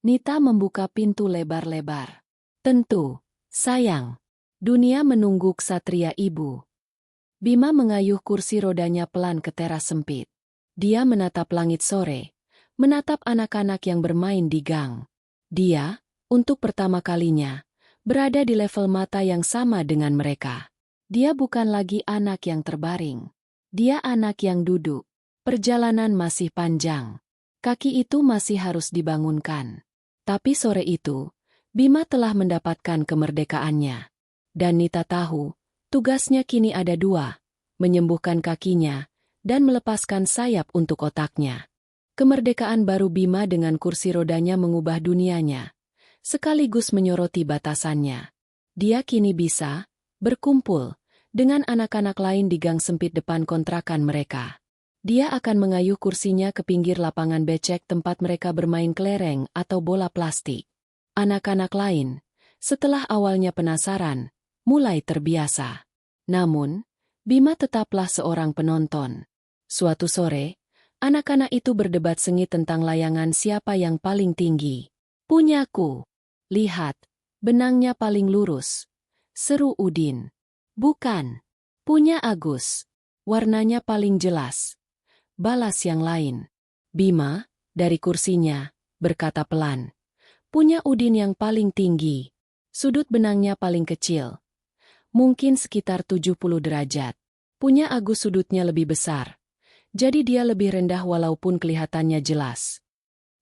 Nita membuka pintu lebar-lebar. "Tentu, sayang. Dunia menunggu ksatria ibu." Bima mengayuh kursi rodanya pelan ke teras sempit. Dia menatap langit sore, menatap anak-anak yang bermain di gang. Dia, untuk pertama kalinya, berada di level mata yang sama dengan mereka. Dia bukan lagi anak yang terbaring. Dia anak yang duduk. Perjalanan masih panjang. Kaki itu masih harus dibangunkan. Tapi sore itu, Bima telah mendapatkan kemerdekaannya. Dan Nita tahu, tugasnya kini ada 2, menyembuhkan kakinya, dan melepaskan sayap untuk otaknya. Kemerdekaan baru Bima dengan kursi rodanya mengubah dunianya, sekaligus menyoroti batasannya. Dia kini bisa berkumpul dengan anak-anak lain di gang sempit depan kontrakan mereka. Dia akan mengayuh kursinya ke pinggir lapangan becek tempat mereka bermain kelereng atau bola plastik. Anak-anak lain, setelah awalnya penasaran, mulai terbiasa. Namun, Bima tetaplah seorang penonton. Suatu sore, anak-anak itu berdebat sengit tentang layangan siapa yang paling tinggi. "Punyaku. Lihat, benangnya paling lurus," seru Udin. "Bukan. Punya Agus. Warnanya paling jelas," balas yang lain. Bima, dari kursinya, berkata pelan. "Punya Udin yang paling tinggi. Sudut benangnya paling kecil. Mungkin sekitar 70 derajat. Punya Agus sudutnya lebih besar. Jadi dia lebih rendah walaupun kelihatannya jelas."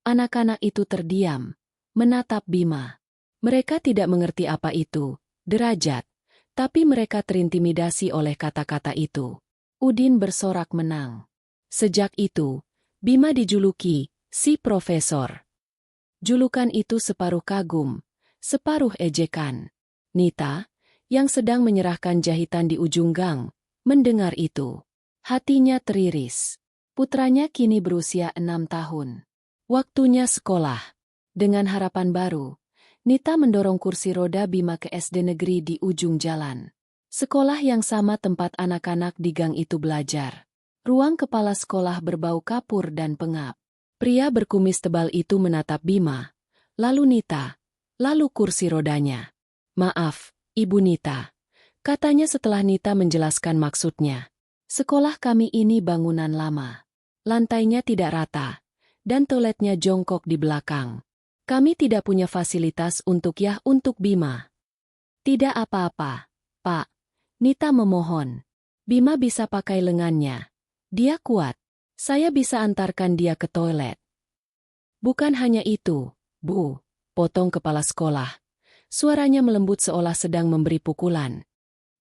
Anak-anak itu terdiam, menatap Bima. Mereka tidak mengerti apa itu derajat, tapi mereka terintimidasi oleh kata-kata itu. Udin bersorak menang. Sejak itu, Bima dijuluki si profesor. Julukan itu separuh kagum, separuh ejekan. Nita, yang sedang menyerahkan jahitan di ujung gang, mendengar itu. Hatinya teriris. Putranya kini berusia 6 tahun. Waktunya sekolah. Dengan harapan baru, Nita mendorong kursi roda Bima ke SD negeri di ujung jalan. Sekolah yang sama tempat anak-anak di gang itu belajar. Ruang kepala sekolah berbau kapur dan pengap. Pria berkumis tebal itu menatap Bima, lalu Nita, lalu kursi rodanya. "Maaf, Ibu Nita," katanya setelah Nita menjelaskan maksudnya. "Sekolah kami ini bangunan lama. Lantainya tidak rata, dan toiletnya jongkok di belakang. Kami tidak punya fasilitas untuk Bima." "Tidak apa-apa, Pak," Nita memohon. "Bima bisa pakai lengannya. Dia kuat. Saya bisa antarkan dia ke toilet." "Bukan hanya itu, Bu," potong kepala sekolah. Suaranya melembut seolah sedang memberi pukulan.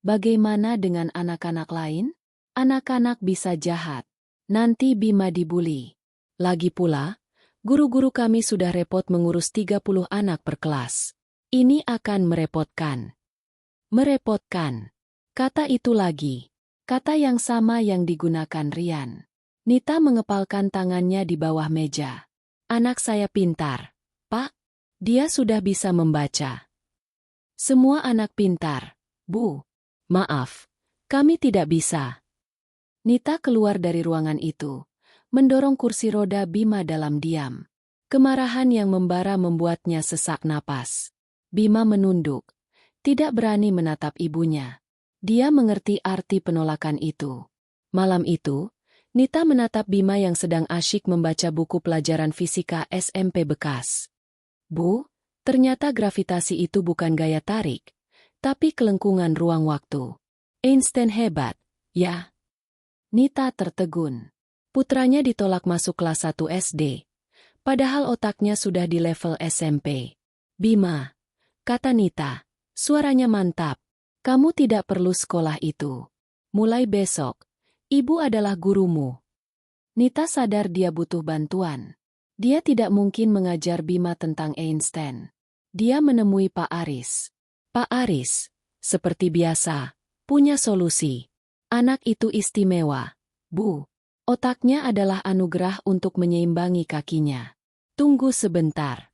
"Bagaimana dengan anak-anak lain? Anak-anak bisa jahat. Nanti Bima dibully. Lagi pula, guru-guru kami sudah repot mengurus 30 anak per kelas. Ini akan merepotkan." "Merepotkan." Kata itu lagi. Kata yang sama yang digunakan Rian. Nita mengepalkan tangannya di bawah meja. "Anak saya pintar, Pak. Dia sudah bisa membaca." "Semua anak pintar, Bu. Maaf, kami tidak bisa." Nita keluar dari ruangan itu, mendorong kursi roda Bima dalam diam. Kemarahan yang membara membuatnya sesak napas. Bima menunduk, tidak berani menatap ibunya. Dia mengerti arti penolakan itu. Malam itu, Nita menatap Bima yang sedang asyik membaca buku pelajaran fisika SMP bekas. "Bu, ternyata gravitasi itu bukan gaya tarik, tapi kelengkungan ruang waktu. Einstein hebat, ya?" Nita tertegun. Putranya ditolak masuk kelas 1 SD, padahal otaknya sudah di level SMP. "Bima," kata Nita, suaranya mantap, "kamu tidak perlu sekolah itu. Mulai besok, Ibu adalah gurumu." Nita sadar dia butuh bantuan. Dia tidak mungkin mengajar Bima tentang Einstein. Dia menemui Pak Aris. Pak Aris, seperti biasa, punya solusi. "Anak itu istimewa, Bu. Otaknya adalah anugerah untuk menyeimbangi kakinya. Tunggu sebentar."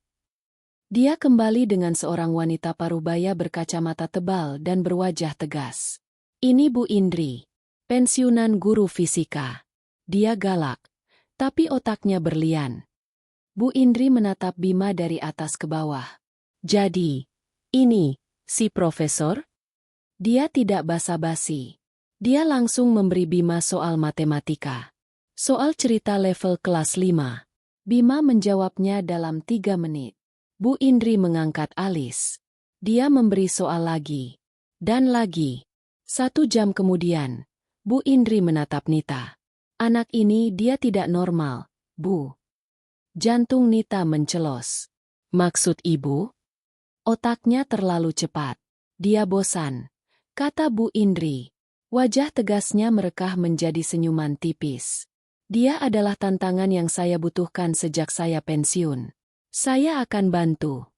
Dia kembali dengan seorang wanita parubaya berkacamata tebal dan berwajah tegas. "Ini Bu Indri, pensiunan guru fisika." Dia galak, tapi otaknya berlian. Bu Indri menatap Bima dari atas ke bawah. "Jadi, ini, si profesor?" Dia tidak basa-basi. Dia langsung memberi Bima soal matematika. Soal cerita level kelas 5. Bima menjawabnya dalam 3 menit. Bu Indri mengangkat alis. Dia memberi soal lagi. Dan lagi. 1 jam kemudian, Bu Indri menatap Nita. "Anak ini dia tidak normal, Bu." Jantung Nita mencelos. "Maksud Ibu?" "Otaknya terlalu cepat. Dia bosan," kata Bu Indri. Wajah tegasnya merekah menjadi senyuman tipis. "Dia adalah tantangan yang saya butuhkan sejak saya pensiun. Saya akan bantu."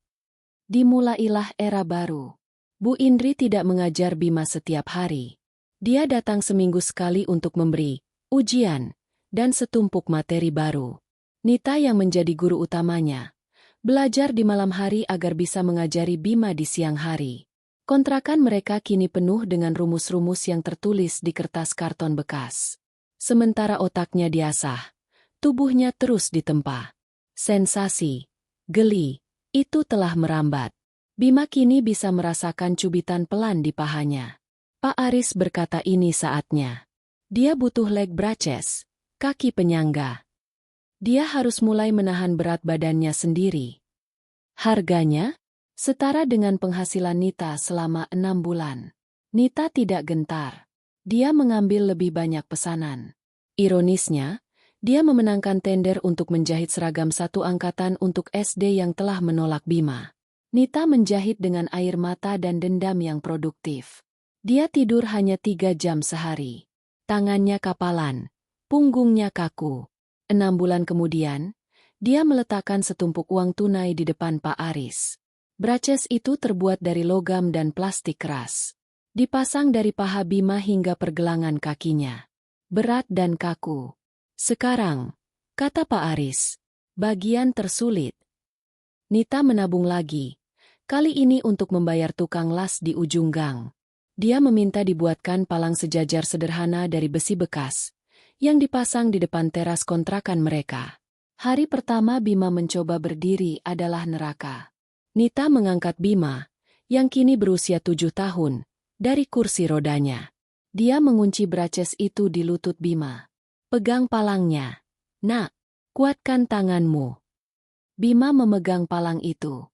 Dimulailah era baru. Bu Indri tidak mengajar Bima setiap hari. Dia datang seminggu sekali untuk memberi ujian dan setumpuk materi baru. Nita yang menjadi guru utamanya, belajar di malam hari agar bisa mengajari Bima di siang hari. Kontrakan mereka kini penuh dengan rumus-rumus yang tertulis di kertas karton bekas. Sementara otaknya diasah, tubuhnya terus ditempa. Sensasi, geli, itu telah merambat. Bima kini bisa merasakan cubitan pelan di pahanya. Pak Aris berkata ini saatnya. Dia butuh leg braces, kaki penyangga. Dia harus mulai menahan berat badannya sendiri. Harganya? Setara dengan penghasilan Nita selama 6 bulan. Nita tidak gentar. Dia mengambil lebih banyak pesanan. Ironisnya, dia memenangkan tender untuk menjahit seragam satu angkatan untuk SD yang telah menolak Bima. Nita menjahit dengan air mata dan dendam yang produktif. Dia tidur hanya 3 jam sehari. Tangannya kapalan, punggungnya kaku. 6 bulan kemudian, dia meletakkan setumpuk uang tunai di depan Pak Aris. Braces itu terbuat dari logam dan plastik keras. Dipasang dari paha Bima hingga pergelangan kakinya. Berat dan kaku. Sekarang, kata Pak Aris, bagian tersulit. Nita menabung lagi, Kali ini untuk membayar tukang las di ujung gang. Dia meminta dibuatkan palang sejajar sederhana dari besi bekas, yang dipasang di depan teras kontrakan mereka. Hari pertama Bima mencoba berdiri adalah neraka. Nita mengangkat Bima, yang kini berusia 7 tahun, dari kursi rodanya. Dia mengunci braces itu di lutut Bima. Pegang palangnya. Nak, kuatkan tanganmu. Bima memegang palang itu.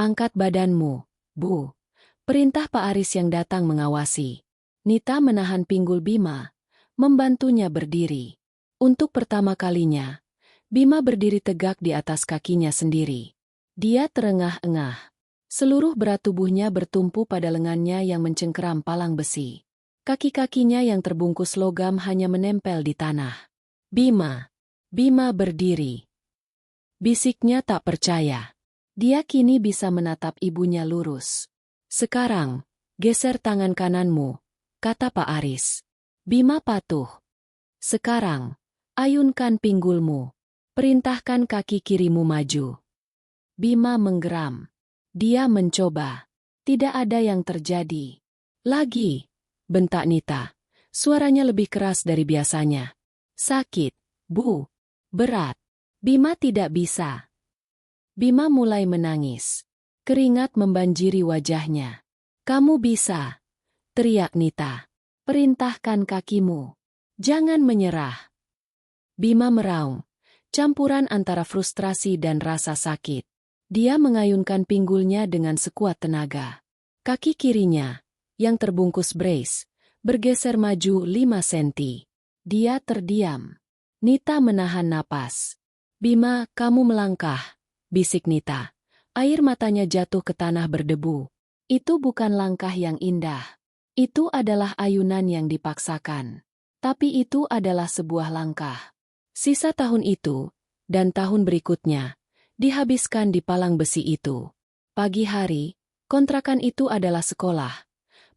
Angkat badanmu, Bu. Perintah Pak Aris yang datang mengawasi. Nita menahan pinggul Bima, membantunya berdiri. Untuk pertama kalinya, Bima berdiri tegak di atas kakinya sendiri. Dia terengah-engah. Seluruh berat tubuhnya bertumpu pada lengannya yang mencengkeram palang besi. Kaki-kakinya yang terbungkus logam hanya menempel di tanah. Bima berdiri. Bisiknya tak percaya. Dia kini bisa menatap ibunya lurus. Sekarang, geser tangan kananmu, kata Pak Aris. Bima patuh. Sekarang, ayunkan pinggulmu. Perintahkan kaki kirimu maju. Bima menggeram. Dia mencoba. Tidak ada yang terjadi. Lagi, bentak Nita. Suaranya lebih keras dari biasanya. Sakit, Bu. Berat. Bima tidak bisa. Bima mulai menangis. Keringat membanjiri wajahnya. Kamu bisa, teriak Nita. Perintahkan kakimu. Jangan menyerah. Bima meraung, campuran antara frustrasi dan rasa sakit. Dia mengayunkan pinggulnya dengan sekuat tenaga. Kaki kirinya, yang terbungkus brace, bergeser maju 5 senti. Dia terdiam. Nita menahan napas. Bima, kamu melangkah, bisik Nita. Air matanya jatuh ke tanah berdebu. Itu bukan langkah yang indah. Itu adalah ayunan yang dipaksakan. Tapi itu adalah sebuah langkah. Sisa tahun itu, dan tahun berikutnya, dihabiskan di palang besi itu. Pagi hari, kontrakan itu adalah sekolah.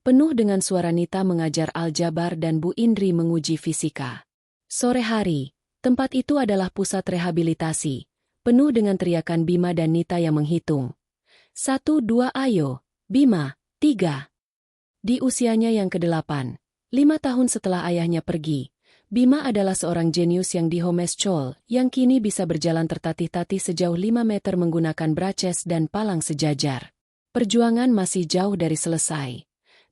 Penuh dengan suara Nita mengajar aljabar dan Bu Indri menguji fisika. Sore hari, tempat itu adalah pusat rehabilitasi. Penuh dengan teriakan Bima dan Nita yang menghitung. 1, 2, ayo, Bima, 3. Di usianya yang ke-8, 5 tahun setelah ayahnya pergi, Bima adalah seorang jenius yang dihomescol, yang kini bisa berjalan tertatih-tatih sejauh 5 meter menggunakan braces dan palang sejajar. Perjuangan masih jauh dari selesai.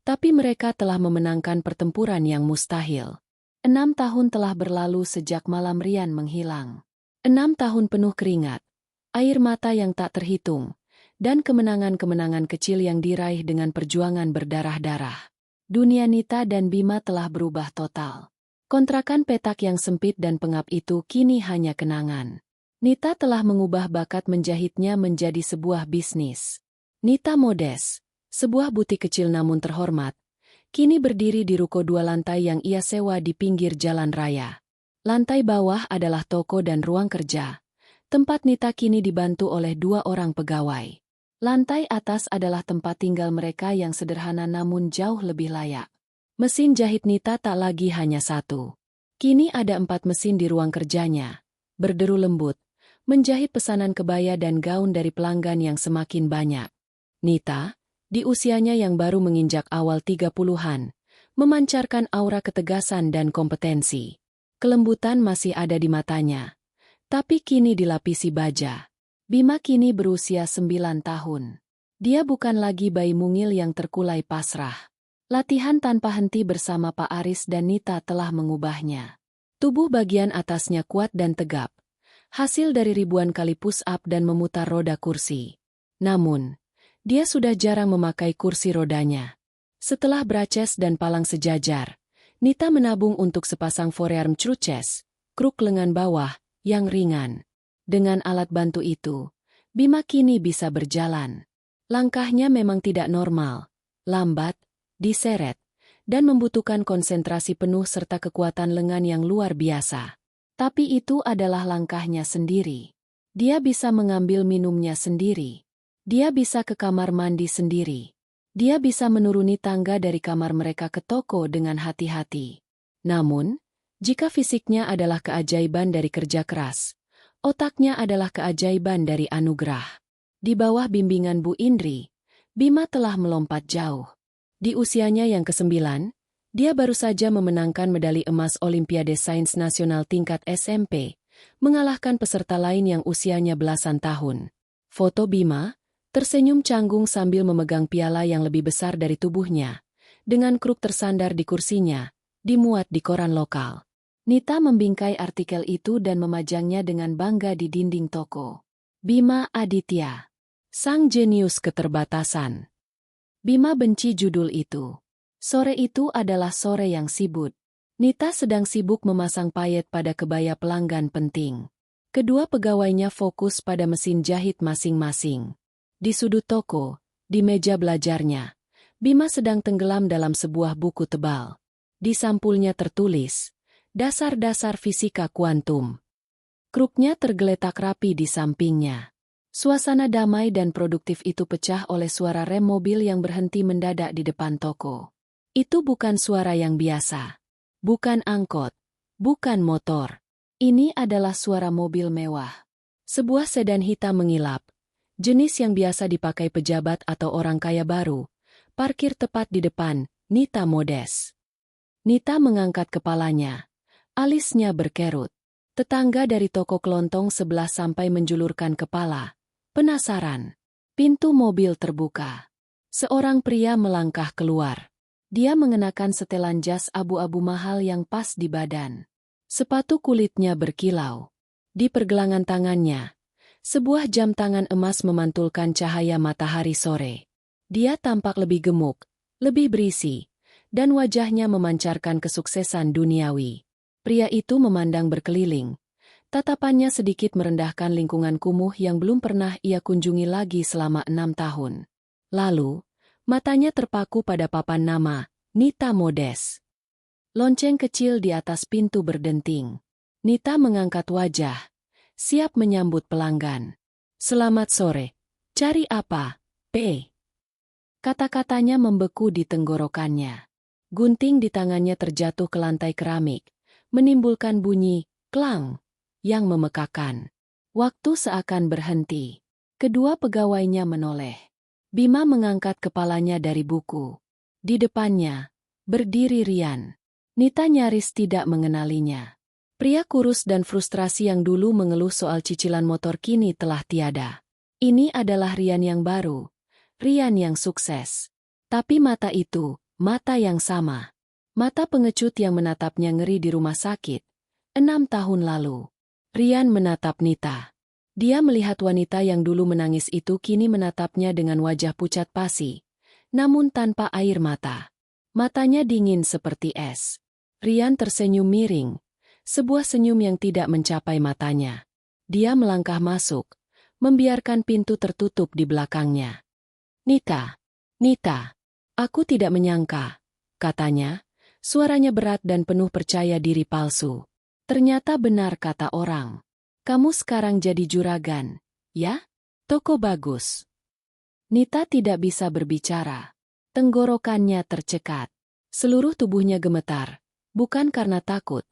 Tapi mereka telah memenangkan pertempuran yang mustahil. 6 tahun telah berlalu sejak malam Rian menghilang. 6 tahun penuh keringat, air mata yang tak terhitung, dan kemenangan-kemenangan kecil yang diraih dengan perjuangan berdarah-darah. Dunia Nita dan Bima telah berubah total. Kontrakan petak yang sempit dan pengap itu kini hanya kenangan. Nita telah mengubah bakat menjahitnya menjadi sebuah bisnis. Nita Modes, sebuah butik kecil namun terhormat, kini berdiri di ruko 2 lantai yang ia sewa di pinggir jalan raya. Lantai bawah adalah toko dan ruang kerja. Tempat Nita kini dibantu oleh 2 orang pegawai. Lantai atas adalah tempat tinggal mereka yang sederhana namun jauh lebih layak. Mesin jahit Nita tak lagi hanya 1. Kini ada 4 mesin di ruang kerjanya. Berderu lembut, menjahit pesanan kebaya dan gaun dari pelanggan yang semakin banyak. Nita, di usianya yang baru menginjak awal 30-an, memancarkan aura ketegasan dan kompetensi. Kelembutan masih ada di matanya, tapi kini dilapisi baja. Bima kini berusia 9 tahun. Dia bukan lagi bayi mungil yang terkulai pasrah. Latihan tanpa henti bersama Pak Aris dan Nita telah mengubahnya. Tubuh bagian atasnya kuat dan tegap, hasil dari ribuan kali push-up dan memutar roda kursi. Namun, dia sudah jarang memakai kursi rodanya. Setelah braces dan palang sejajar, Nita menabung untuk sepasang forearm crutches, kruk lengan bawah, yang ringan. Dengan alat bantu itu, Bima kini bisa berjalan. Langkahnya memang tidak normal, lambat, diseret, dan membutuhkan konsentrasi penuh serta kekuatan lengan yang luar biasa. Tapi itu adalah langkahnya sendiri. Dia bisa mengambil minumnya sendiri. Dia bisa ke kamar mandi sendiri. Dia bisa menuruni tangga dari kamar mereka ke toko dengan hati-hati. Namun, jika fisiknya adalah keajaiban dari kerja keras, otaknya adalah keajaiban dari anugerah. Di bawah bimbingan Bu Indri, Bima telah melompat jauh. Di usianya yang ke-9, dia baru saja memenangkan medali emas Olimpiade Sains Nasional tingkat SMP, mengalahkan peserta lain yang usianya belasan tahun. Foto Bima, tersenyum canggung sambil memegang piala yang lebih besar dari tubuhnya, dengan kruk tersandar di kursinya, dimuat di koran lokal. Nita membingkai artikel itu dan memajangnya dengan bangga di dinding toko. Bima Aditya, sang jenius keterbatasan. Bima benci judul itu. Sore itu adalah sore yang sibuk. Nita sedang sibuk memasang payet pada kebaya pelanggan penting. Kedua pegawainya fokus pada mesin jahit masing-masing. Di sudut toko, di meja belajarnya, Bima sedang tenggelam dalam sebuah buku tebal. Di sampulnya tertulis, Dasar-dasar Fisika Kuantum. Kruknya tergeletak rapi di sampingnya. Suasana damai dan produktif itu pecah oleh suara rem mobil yang berhenti mendadak di depan toko. Itu bukan suara yang biasa. Bukan angkot. Bukan motor. Ini adalah suara mobil mewah. Sebuah sedan hitam mengilap. Jenis yang biasa dipakai pejabat atau orang kaya baru. Parkir tepat di depan, Nita Modes. Nita mengangkat kepalanya. Alisnya berkerut. Tetangga dari toko kelontong sebelah sampai menjulurkan kepala. Penasaran. Pintu mobil terbuka. Seorang pria melangkah keluar. Dia mengenakan setelan jas abu-abu mahal yang pas di badan. Sepatu kulitnya berkilau. Di pergelangan tangannya, sebuah jam tangan emas memantulkan cahaya matahari sore. Dia tampak lebih gemuk, lebih berisi, dan wajahnya memancarkan kesuksesan duniawi. Pria itu memandang berkeliling. Tatapannya sedikit merendahkan lingkungan kumuh yang belum pernah ia kunjungi lagi selama 6 tahun. Lalu, matanya terpaku pada papan nama, Nita Modes. Lonceng kecil di atas pintu berdenting. Nita mengangkat wajah, siap menyambut pelanggan. Selamat sore. Cari apa, P? Kata-katanya membeku di tenggorokannya. Gunting di tangannya terjatuh ke lantai keramik, menimbulkan bunyi, klang, yang memekakan. Waktu seakan berhenti. Kedua pegawainya menoleh. Bima mengangkat kepalanya dari buku. Di depannya, berdiri Rian. Nita nyaris tidak mengenalinya. Pria kurus dan frustrasi yang dulu mengeluh soal cicilan motor kini telah tiada. Ini adalah Rian yang baru. Rian yang sukses. Tapi mata itu, mata yang sama. Mata pengecut yang menatapnya ngeri di rumah sakit. 6 tahun lalu. Rian menatap Nita. Dia melihat wanita yang dulu menangis itu kini menatapnya dengan wajah pucat pasi, namun tanpa air mata. Matanya dingin seperti es. Rian tersenyum miring, sebuah senyum yang tidak mencapai matanya. Dia melangkah masuk, membiarkan pintu tertutup di belakangnya. Nita, Nita, aku tidak menyangka, katanya, suaranya berat dan penuh percaya diri palsu. Ternyata benar kata orang. Kamu sekarang jadi juragan, ya? Toko bagus. Nita tidak bisa berbicara. Tenggorokannya tercekat. Seluruh tubuhnya gemetar, bukan karena takut,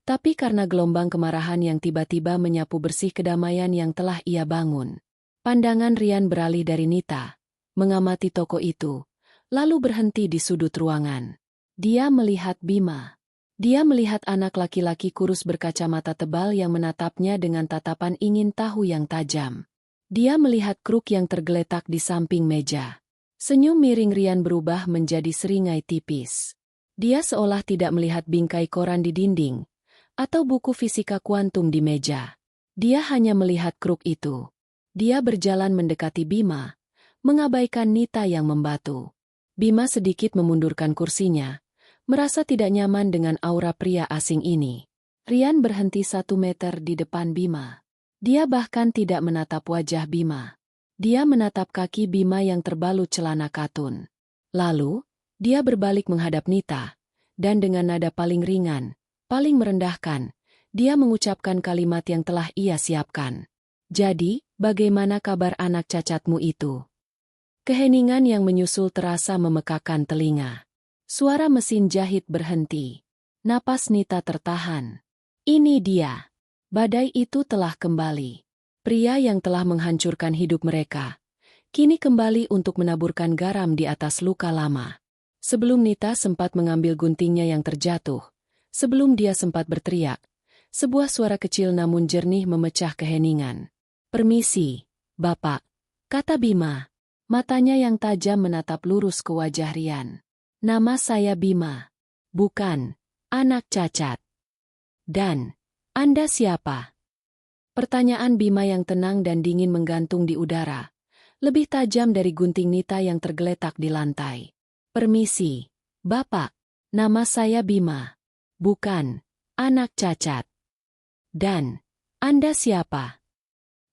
tapi karena gelombang kemarahan yang tiba-tiba menyapu bersih kedamaian yang telah ia bangun. Pandangan Rian beralih dari Nita, mengamati toko itu, lalu berhenti di sudut ruangan. Dia melihat Bima. Dia melihat anak laki-laki kurus berkacamata tebal yang menatapnya dengan tatapan ingin tahu yang tajam. Dia melihat kruk yang tergeletak di samping meja. Senyum miring Rian berubah menjadi seringai tipis. Dia seolah tidak melihat bingkai koran di dinding, atau buku fisika kuantum di meja. Dia hanya melihat kruk itu. Dia berjalan mendekati Bima, mengabaikan Nita yang membatu. Bima sedikit memundurkan kursinya, merasa tidak nyaman dengan aura pria asing ini. Rian berhenti 1 meter di depan Bima. Dia bahkan tidak menatap wajah Bima. Dia menatap kaki Bima yang terbalut celana katun. Lalu, dia berbalik menghadap Nita, dan dengan nada paling ringan, paling merendahkan, dia mengucapkan kalimat yang telah ia siapkan. Jadi, bagaimana kabar anak cacatmu itu? Keheningan yang menyusul terasa memekakan telinga. Suara mesin jahit berhenti. Napas Nita tertahan. Ini dia. Badai itu telah kembali. Pria yang telah menghancurkan hidup mereka, kini kembali untuk menaburkan garam di atas luka lama. Sebelum Nita sempat mengambil guntingnya yang terjatuh, sebelum dia sempat berteriak, sebuah suara kecil namun jernih memecah keheningan. "Permisi, Bapak," kata Bima. Matanya yang tajam menatap lurus ke wajah Rian. "Nama saya Bima. Bukan anak cacat." "Dan Anda siapa?" Pertanyaan Bima yang tenang dan dingin menggantung di udara, lebih tajam dari gunting Nita yang tergeletak di lantai. "Permisi, Bapak. Nama saya Bima. Bukan anak cacat." "Dan Anda siapa?"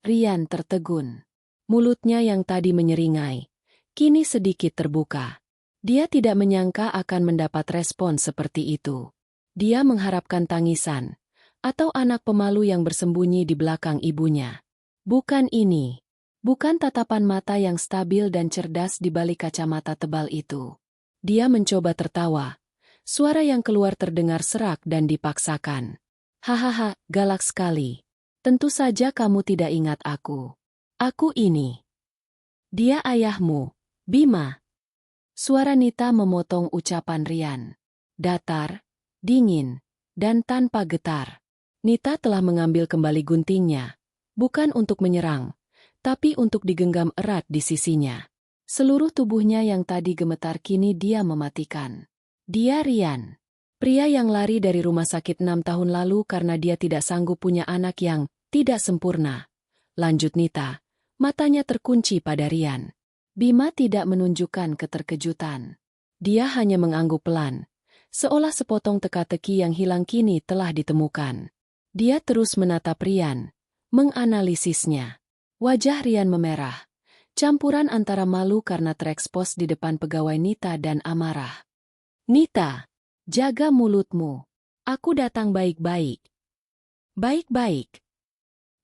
Rian tertegun. Mulutnya yang tadi menyeringai, kini sedikit terbuka. Dia tidak menyangka akan mendapat respon seperti itu. Dia mengharapkan tangisan, atau anak pemalu yang bersembunyi di belakang ibunya. Bukan ini. Bukan tatapan mata yang stabil dan cerdas di balik kacamata tebal itu. Dia mencoba tertawa. Suara yang keluar terdengar serak dan dipaksakan. "Hahaha, galak sekali. Tentu saja kamu tidak ingat aku. Aku ini. Dia ayahmu, Bima." Suara Nita memotong ucapan Rian. Datar, dingin, dan tanpa getar. Nita telah mengambil kembali guntingnya, bukan untuk menyerang, tapi untuk digenggam erat di sisinya. Seluruh tubuhnya yang tadi gemetar kini dia mematikan. Dia Rian. Pria yang lari dari rumah sakit 6 tahun lalu karena dia tidak sanggup punya anak yang tidak sempurna. Lanjut Nita. Matanya terkunci pada Rian. Bima tidak menunjukkan keterkejutan. Dia hanya mengangguk pelan, seolah sepotong teka-teki yang hilang kini telah ditemukan. Dia terus menatap Rian, menganalisisnya. Wajah Rian memerah, campuran antara malu karena terekspos di depan pegawai Nita dan amarah. "Nita, jaga mulutmu. Aku datang baik-baik." "Baik-baik."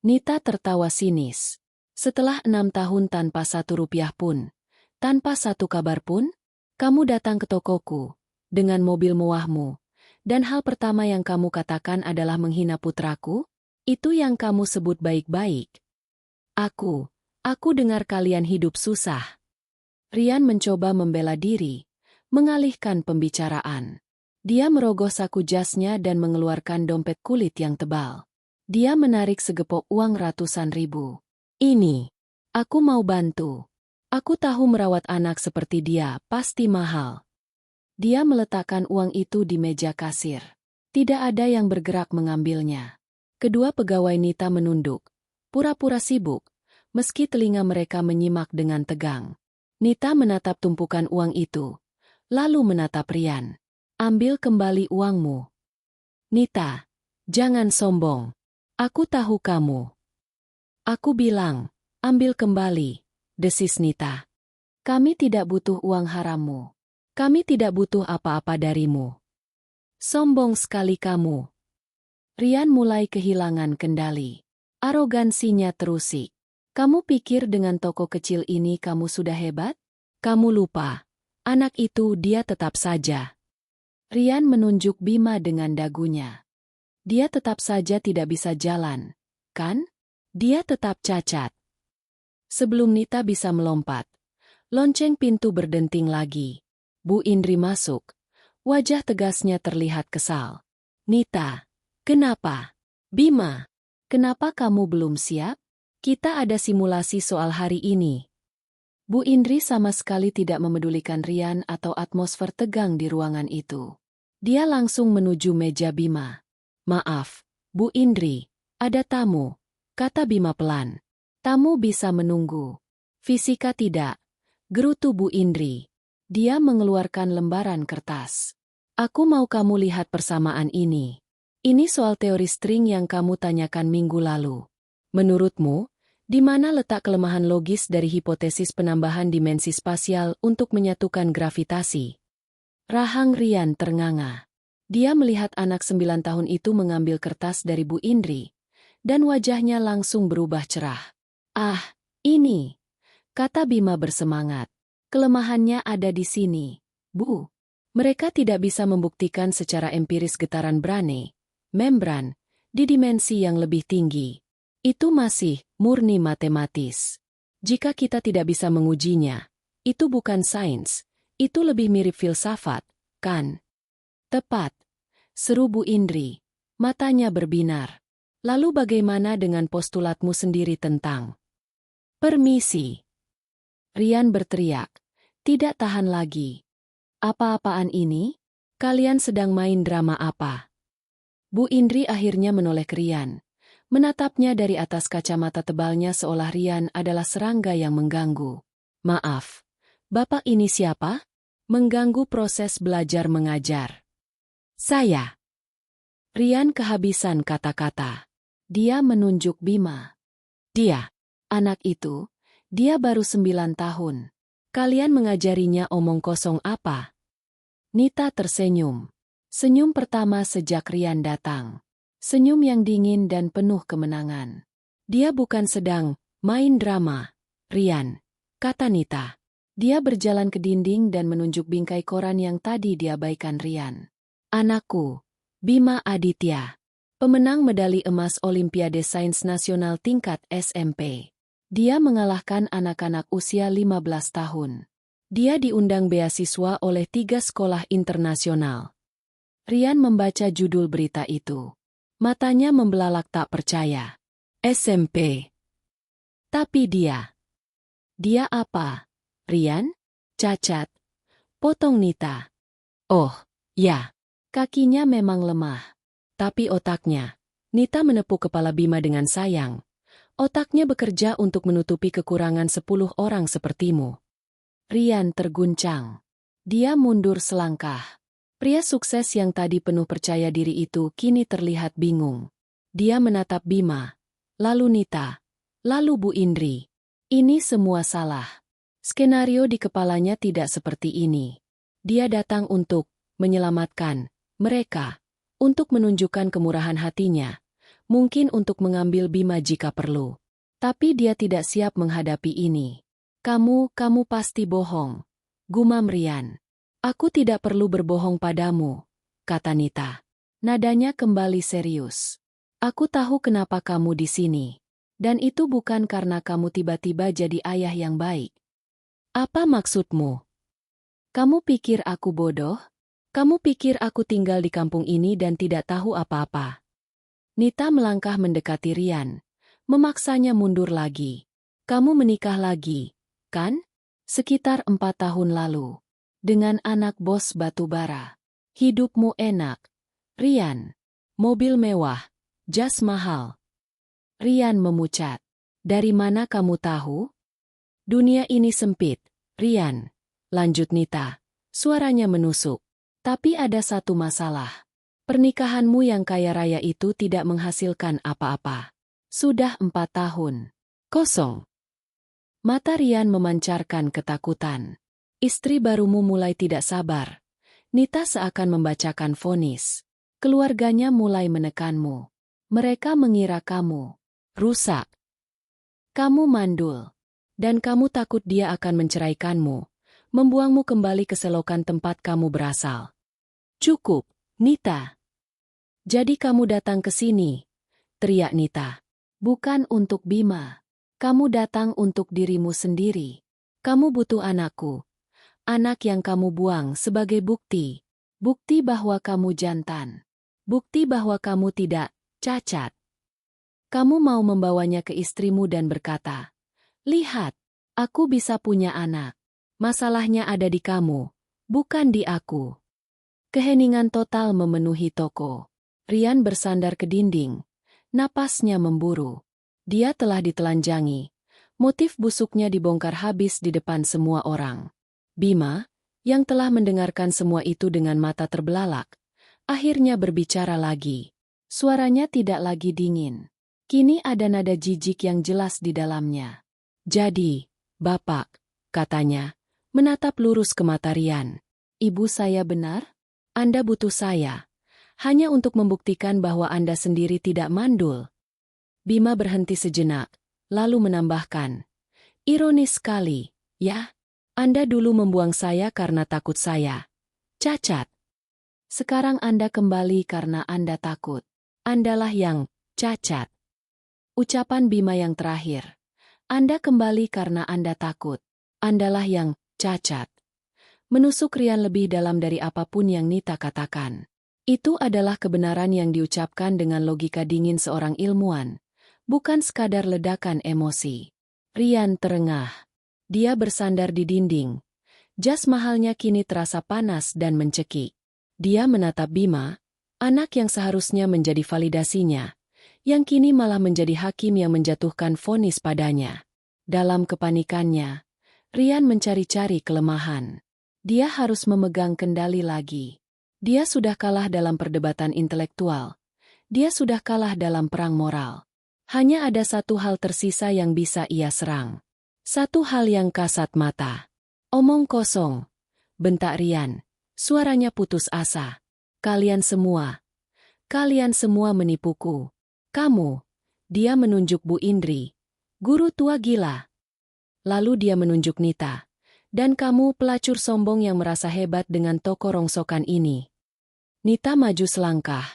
Nita tertawa sinis. "Setelah 6 tahun tanpa Rp1 pun, tanpa satu kabar pun, kamu datang ke tokoku, dengan mobil mewahmu, dan hal pertama yang kamu katakan adalah menghina putraku? Itu yang kamu sebut baik-baik?" Aku dengar kalian hidup susah." Rian mencoba membela diri, mengalihkan pembicaraan. Dia merogoh saku jasnya dan mengeluarkan dompet kulit yang tebal. Dia menarik segepok uang ratusan ribu. "Ini, aku mau bantu. Aku tahu merawat anak seperti dia pasti mahal." Dia meletakkan uang itu di meja kasir. Tidak ada yang bergerak mengambilnya. Kedua pegawai Nita menunduk, pura-pura sibuk, meski telinga mereka menyimak dengan tegang. Nita menatap tumpukan uang itu, lalu menatap Rian. "Ambil kembali uangmu." "Nita, jangan sombong. Aku tahu kamu." "Aku bilang, ambil kembali," desis Nita. "Kami tidak butuh uang harammu. Kami tidak butuh apa-apa darimu." "Sombong sekali kamu." Rian mulai kehilangan kendali. Arogansinya terusik. "Kamu pikir dengan toko kecil ini kamu sudah hebat? Kamu lupa. Anak itu dia tetap saja." Rian menunjuk Bima dengan dagunya. "Dia tetap saja tidak bisa jalan, kan? Dia tetap cacat." Sebelum Nita bisa melompat, lonceng pintu berdenting lagi. Bu Indri masuk. Wajah tegasnya terlihat kesal. "Nita, kenapa? Bima, kenapa kamu belum siap? Kita ada simulasi soal hari ini." Bu Indri sama sekali tidak memedulikan Rian atau atmosfer tegang di ruangan itu. Dia langsung menuju meja Bima. "Maaf, Bu Indri, ada tamu," kata Bima pelan. "Tamu bisa menunggu." "Fisika tidak," gerutu Bu Indri. Dia mengeluarkan lembaran kertas. "Aku mau kamu lihat persamaan ini. Ini soal teori string yang kamu tanyakan minggu lalu. Menurutmu, di mana letak kelemahan logis dari hipotesis penambahan dimensi spasial untuk menyatukan gravitasi?" Rahang Rian ternganga. Dia melihat anak 9 tahun itu mengambil kertas dari Bu Indri, dan wajahnya langsung berubah cerah. "Ah, ini," kata Bima bersemangat. "Kelemahannya ada di sini, Bu. Mereka tidak bisa membuktikan secara empiris getaran Brane, membran, di dimensi yang lebih tinggi. Itu masih murni matematis. Jika kita tidak bisa mengujinya, itu bukan sains, itu lebih mirip filsafat, kan? Tepat, seru Bu Indri. Matanya berbinar. Lalu bagaimana dengan postulatmu sendiri tentang permisi? Rian berteriak, tidak tahan lagi. Apa-apaan ini? Kalian sedang main drama apa? Bu Indri akhirnya menoleh ke Rian, menatapnya dari atas kacamata tebalnya seolah Rian adalah serangga yang mengganggu. Maaf, Bapak ini siapa? Mengganggu proses belajar mengajar. Saya. Rian kehabisan kata-kata. Dia menunjuk Bima. Dia, anak itu, dia baru 9 tahun. Kalian mengajarinya omong kosong apa? Nita tersenyum. Senyum pertama sejak Rian datang. Senyum yang dingin dan penuh kemenangan. Dia bukan sedang main drama, Rian, kata Nita. Dia berjalan ke dinding dan menunjuk bingkai koran yang tadi diabaikan Rian. Anakku, Bima Aditya, pemenang medali emas Olimpiade Sains Nasional tingkat SMP. Dia mengalahkan anak-anak usia 15 tahun. Dia diundang beasiswa oleh 3 sekolah internasional. Rian membaca judul berita itu. Matanya membelalak tak percaya. SMP. Tapi dia apa? Rian? Cacat? Potong Nita. Oh, ya. Kakinya memang lemah. Tapi otaknya. Nita menepuk kepala Bima dengan sayang. Otaknya bekerja untuk menutupi kekurangan 10 orang sepertimu. Rian terguncang. Dia mundur selangkah. Pria sukses yang tadi penuh percaya diri itu kini terlihat bingung. Dia menatap Bima, lalu Nita, lalu Bu Indri. Ini semua salah. Skenario di kepalanya tidak seperti ini. Dia datang untuk menyelamatkan mereka, untuk menunjukkan kemurahan hatinya, mungkin untuk mengambil Bima jika perlu. Tapi dia tidak siap menghadapi ini. Kamu pasti bohong, gumam Rian. Aku tidak perlu berbohong padamu, kata Nita. Nadanya kembali serius. Aku tahu kenapa kamu di sini. Dan itu bukan karena kamu tiba-tiba jadi ayah yang baik. Apa maksudmu? Kamu pikir aku bodoh? Kamu pikir aku tinggal di kampung ini dan tidak tahu apa-apa? Nita melangkah mendekati Rian, memaksanya mundur lagi. Kamu menikah lagi, kan? Sekitar 4 tahun lalu. Dengan anak bos batubara. Hidupmu enak. Rian. Mobil mewah. Jas mahal. Rian memucat. Dari mana kamu tahu? Dunia ini sempit, Rian. Lanjut Nita. Suaranya menusuk. Tapi ada satu masalah. Pernikahanmu yang kaya raya itu tidak menghasilkan apa-apa. Sudah 4 tahun. Kosong. Mata Rian memancarkan ketakutan. Istri barumu mulai tidak sabar. Nita seakan membacakan vonis. Keluarganya mulai menekanmu. Mereka mengira kamu rusak. Kamu mandul. Dan kamu takut dia akan menceraikanmu, membuangmu kembali ke selokan tempat kamu berasal. Cukup, Nita. Jadi kamu datang ke sini, teriak Nita. Bukan untuk Bima. Kamu datang untuk dirimu sendiri. Kamu butuh anakku. Anak yang kamu buang sebagai bukti. Bukti bahwa kamu jantan. Bukti bahwa kamu tidak cacat. Kamu mau membawanya ke istrimu dan berkata, lihat, aku bisa punya anak. Masalahnya ada di kamu, bukan di aku. Keheningan total memenuhi toko. Rian bersandar ke dinding. Napasnya memburu. Dia telah ditelanjangi. Motif busuknya dibongkar habis di depan semua orang. Bima, yang telah mendengarkan semua itu dengan mata terbelalak, akhirnya berbicara lagi. Suaranya tidak lagi dingin. Kini ada nada jijik yang jelas di dalamnya. Jadi, Bapak, katanya, menatap lurus ke mata Rian. Ibu saya benar? Anda butuh saya. Hanya untuk membuktikan bahwa Anda sendiri tidak mandul. Bima berhenti sejenak, lalu menambahkan. Ironis sekali, ya? Anda dulu membuang saya karena takut saya cacat. Sekarang Anda kembali karena Anda takut. Andalah yang cacat. Ucapan Bima yang terakhir. Anda kembali karena Anda takut. Andalah yang cacat. Menusuk Rian lebih dalam dari apapun yang Nita katakan. Itu adalah kebenaran yang diucapkan dengan logika dingin seorang ilmuwan, bukan sekadar ledakan emosi. Rian terengah. Dia bersandar di dinding. Jas mahalnya kini terasa panas dan mencekik. Dia menatap Bima, anak yang seharusnya menjadi validasinya, yang kini malah menjadi hakim yang menjatuhkan vonis padanya. Dalam kepanikannya, Rian mencari-cari kelemahan. Dia harus memegang kendali lagi. Dia sudah kalah dalam perdebatan intelektual. Dia sudah kalah dalam perang moral. Hanya ada satu hal tersisa yang bisa ia serang. Satu hal yang kasat mata. Omong kosong. Bentak Rian. Suaranya putus asa. Kalian semua menipuku. Kamu. Dia menunjuk Bu Indri. Guru tua gila. Lalu dia menunjuk Nita. Dan kamu pelacur sombong yang merasa hebat dengan toko rongsokan ini. Nita maju selangkah.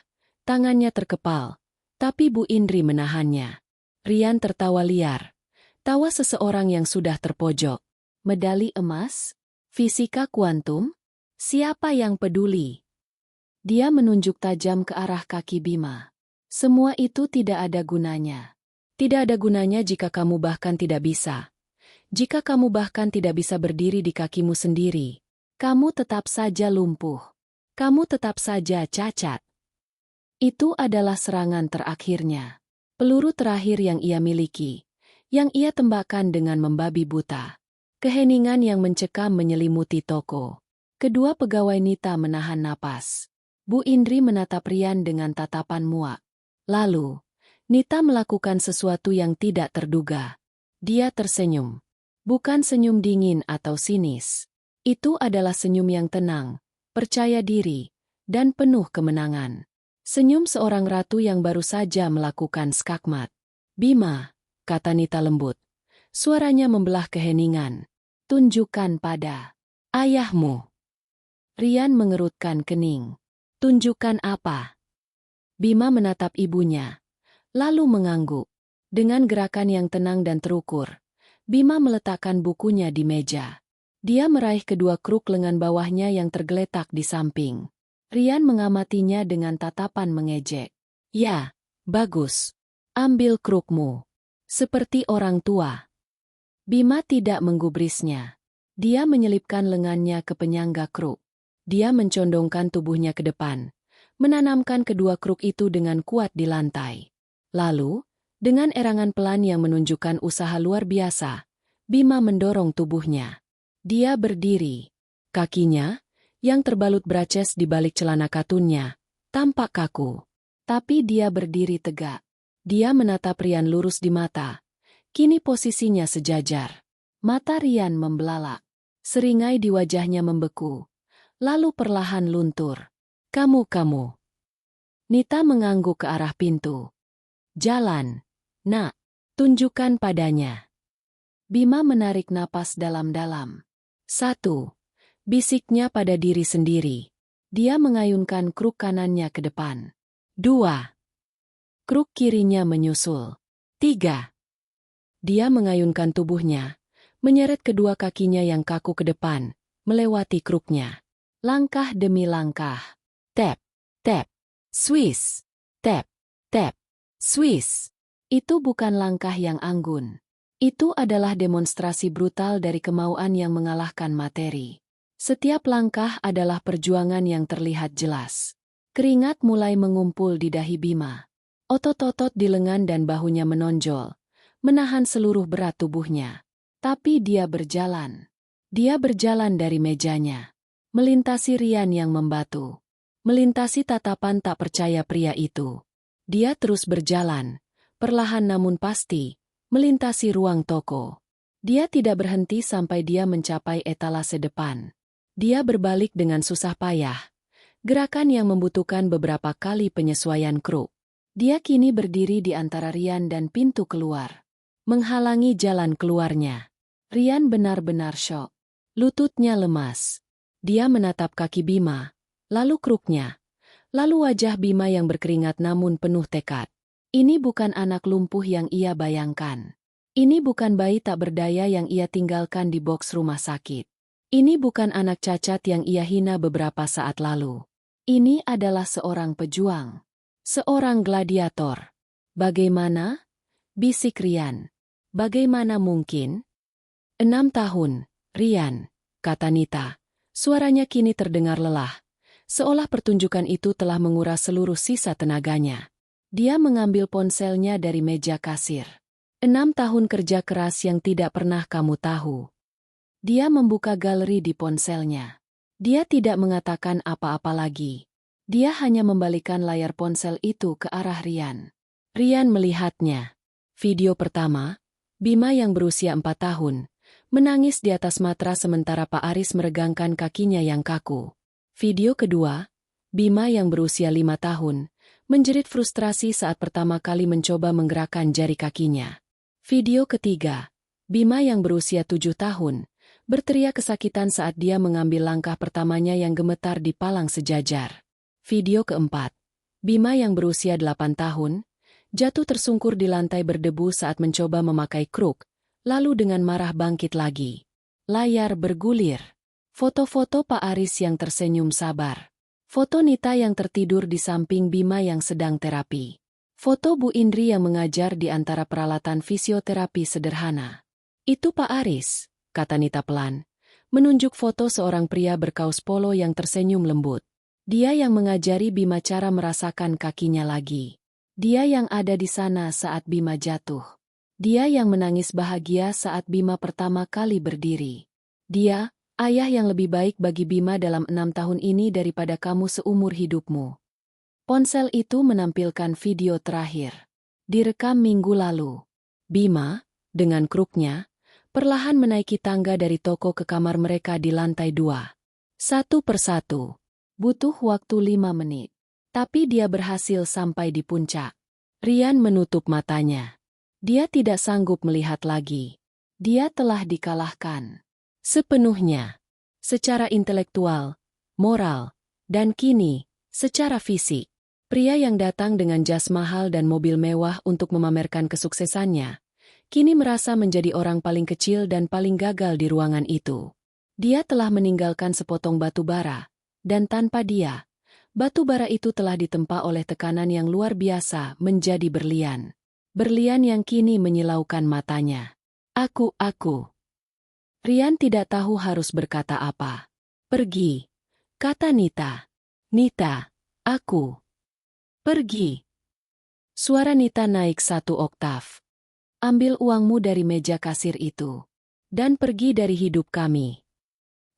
Tangannya terkepal. Tapi Bu Indri menahannya. Rian tertawa liar. Tawa seseorang yang sudah terpojok. Medali emas? Fisika kuantum? Siapa yang peduli? Dia menunjuk tajam ke arah kaki Bima. Semua itu tidak ada gunanya. Tidak ada gunanya jika kamu bahkan tidak bisa. Jika kamu bahkan tidak bisa berdiri di kakimu sendiri, kamu tetap saja lumpuh. Kamu tetap saja cacat. Itu adalah serangan terakhirnya. Peluru terakhir yang ia miliki, yang ia tembakkan dengan membabi buta. Keheningan yang mencekam menyelimuti toko. Kedua pegawai Nita menahan napas. Bu Indri menatap Rian dengan tatapan muak. Lalu, Nita melakukan sesuatu yang tidak terduga. Dia tersenyum. Bukan senyum dingin atau sinis. Itu adalah senyum yang tenang, percaya diri, dan penuh kemenangan. Senyum seorang ratu yang baru saja melakukan skakmat. Bima, kata Nita lembut. Suaranya membelah keheningan. Tunjukkan pada ayahmu. Rian mengerutkan kening. Tunjukkan apa? Bima menatap ibunya, lalu mengangguk. Dengan gerakan yang tenang dan terukur, Bima meletakkan bukunya di meja. Dia meraih kedua kruk lengan bawahnya yang tergeletak di samping. Rian mengamatinya dengan tatapan mengejek. Ya, bagus. Ambil krukmu. Seperti orang tua. Bima tidak menggubrisnya. Dia menyelipkan lengannya ke penyangga kruk. Dia mencondongkan tubuhnya ke depan, menanamkan kedua kruk itu dengan kuat di lantai. Lalu, dengan erangan pelan yang menunjukkan usaha luar biasa, Bima mendorong tubuhnya. Dia berdiri. Kakinya, yang terbalut braces di balik celana katunnya, tampak kaku. Tapi dia berdiri tegak. Dia menatap Rian lurus di mata. Kini posisinya sejajar. Mata Rian membelalak. Seringai di wajahnya membeku. Lalu perlahan luntur. Kamu. Nita mengangguk ke arah pintu. Jalan. Nak, tunjukkan padanya. Bima menarik napas dalam-dalam. 1. Bisiknya pada diri sendiri. Dia mengayunkan kruk kanannya ke depan. 2. Kruk kirinya menyusul. 3. Dia mengayunkan tubuhnya, menyeret kedua kakinya yang kaku ke depan, melewati kruknya. Langkah demi langkah. Tap, tap, Swiss. Tap, tap, Swiss. Itu bukan langkah yang anggun. Itu adalah demonstrasi brutal dari kemauan yang mengalahkan materi. Setiap langkah adalah perjuangan yang terlihat jelas. Keringat mulai mengumpul di dahi Bima. Otot-otot di lengan dan bahunya menonjol, menahan seluruh berat tubuhnya. Tapi dia berjalan. Dia berjalan dari mejanya. Melintasi Rian yang membatu. Melintasi tatapan tak percaya pria itu. Dia terus berjalan, perlahan namun pasti, melintasi ruang toko. Dia tidak berhenti sampai dia mencapai etalase depan. Dia berbalik dengan susah payah. Gerakan yang membutuhkan beberapa kali penyesuaian kruk. Dia kini berdiri di antara Rian dan pintu keluar. Menghalangi jalan keluarnya. Rian benar-benar syok. Lututnya lemas. Dia menatap kaki Bima, lalu kruknya, lalu wajah Bima yang berkeringat namun penuh tekad. Ini bukan anak lumpuh yang ia bayangkan. Ini bukan bayi tak berdaya yang ia tinggalkan di boks rumah sakit. Ini bukan anak cacat yang ia hina beberapa saat lalu. Ini adalah seorang pejuang. Seorang gladiator. Bagaimana? Bisik Rian. Bagaimana mungkin? 6 tahun, Rian, kata Nita. Suaranya kini terdengar lelah, seolah pertunjukan itu telah menguras seluruh sisa tenaganya. Dia mengambil ponselnya dari meja kasir. 6 tahun kerja keras yang tidak pernah kamu tahu. Dia membuka galeri di ponselnya. Dia tidak mengatakan apa-apa lagi. Dia hanya membalikkan layar ponsel itu ke arah Rian. Rian melihatnya. Video pertama, Bima yang berusia 4 tahun, menangis di atas matras sementara Pak Aris meregangkan kakinya yang kaku. Video kedua, Bima yang berusia 5 tahun, menjerit frustrasi saat pertama kali mencoba menggerakkan jari kakinya. Video ketiga, Bima yang berusia 7 tahun, berteriak kesakitan saat dia mengambil langkah pertamanya yang gemetar di palang sejajar. Video keempat, Bima yang berusia 8 tahun, jatuh tersungkur di lantai berdebu saat mencoba memakai kruk, lalu dengan marah bangkit lagi. Layar bergulir. Foto-foto Pak Aris yang tersenyum sabar. Foto Nita yang tertidur di samping Bima yang sedang terapi. Foto Bu Indri yang mengajar di antara peralatan fisioterapi sederhana. Itu Pak Aris, kata Nita pelan, menunjuk foto seorang pria berkaus polo yang tersenyum lembut. Dia yang mengajari Bima cara merasakan kakinya lagi. Dia yang ada di sana saat Bima jatuh. Dia yang menangis bahagia saat Bima pertama kali berdiri. Dia, ayah yang lebih baik bagi Bima dalam 6 tahun ini daripada kamu seumur hidupmu. Ponsel itu menampilkan video terakhir. Direkam minggu lalu. Bima, dengan kruknya, perlahan menaiki tangga dari toko ke kamar mereka di lantai 2. Satu persatu. Butuh waktu 5 menit. Tapi dia berhasil sampai di puncak. Rian menutup matanya. Dia tidak sanggup melihat lagi. Dia telah dikalahkan. Sepenuhnya. Secara intelektual, moral, dan kini, secara fisik. Pria yang datang dengan jas mahal dan mobil mewah untuk memamerkan kesuksesannya, kini merasa menjadi orang paling kecil dan paling gagal di ruangan itu. Dia telah meninggalkan sepotong batu bara, dan tanpa dia, batu bara itu telah ditempa oleh tekanan yang luar biasa menjadi berlian. Berlian yang kini menyilaukan matanya. Aku. Rian tidak tahu harus berkata apa. Pergi, kata Nita. Nita, aku. Pergi. Suara Nita naik 1 oktav. Ambil uangmu dari meja kasir itu. Dan pergi dari hidup kami.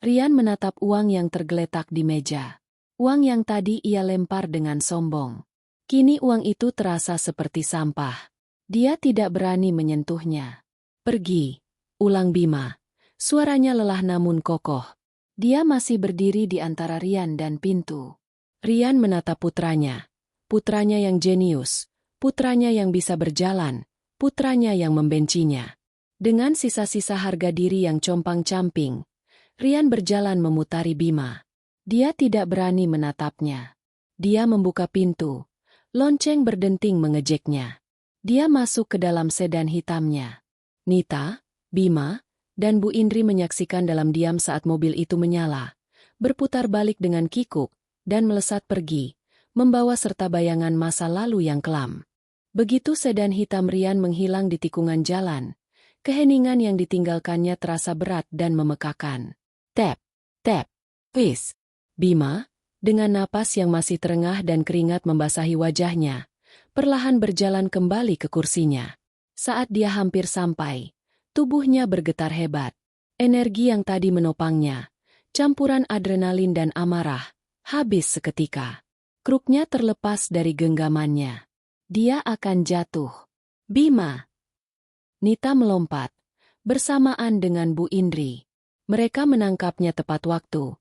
Rian menatap uang yang tergeletak di meja. Uang yang tadi ia lempar dengan sombong. Kini uang itu terasa seperti sampah. Dia tidak berani menyentuhnya. Pergi, ulang Bima. Suaranya lelah namun kokoh. Dia masih berdiri di antara Rian dan pintu. Rian menatap putranya. Putranya yang jenius. Putranya yang bisa berjalan. Putranya yang membencinya. Dengan sisa-sisa harga diri yang compang-camping, Rian berjalan memutari Bima. Dia tidak berani menatapnya. Dia membuka pintu. Lonceng berdenting mengejeknya. Dia masuk ke dalam sedan hitamnya. Nita, Bima, dan Bu Indri menyaksikan dalam diam saat mobil itu menyala, berputar balik dengan kikuk, dan melesat pergi, membawa serta bayangan masa lalu yang kelam. Begitu sedan hitam Rian menghilang di tikungan jalan, keheningan yang ditinggalkannya terasa berat dan memekakan. Tap, tap, please. Bima, dengan napas yang masih terengah dan keringat membasahi wajahnya, perlahan berjalan kembali ke kursinya. Saat dia hampir sampai, tubuhnya bergetar hebat. Energi yang tadi menopangnya, campuran adrenalin dan amarah, habis seketika. Kruknya terlepas dari genggamannya. Dia akan jatuh. Bima. Nita melompat, bersamaan dengan Bu Indri. Mereka menangkapnya tepat waktu.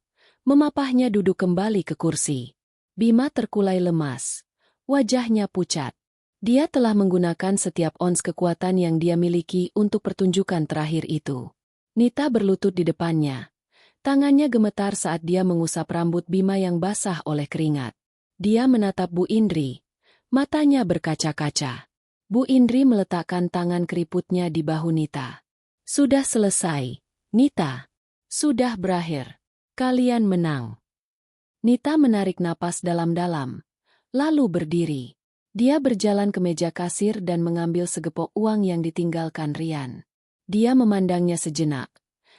Memapahnya duduk kembali ke kursi. Bima terkulai lemas. Wajahnya pucat. Dia telah menggunakan setiap ons kekuatan yang dia miliki untuk pertunjukan terakhir itu. Nita berlutut di depannya. Tangannya gemetar saat dia mengusap rambut Bima yang basah oleh keringat. Dia menatap Bu Indri. Matanya berkaca-kaca. Bu Indri meletakkan tangan keriputnya di bahu Nita. Sudah selesai, Nita. Sudah berakhir. Kalian menang. Nita menarik napas dalam-dalam, lalu berdiri. Dia berjalan ke meja kasir dan mengambil segepok uang yang ditinggalkan Rian. Dia memandangnya sejenak,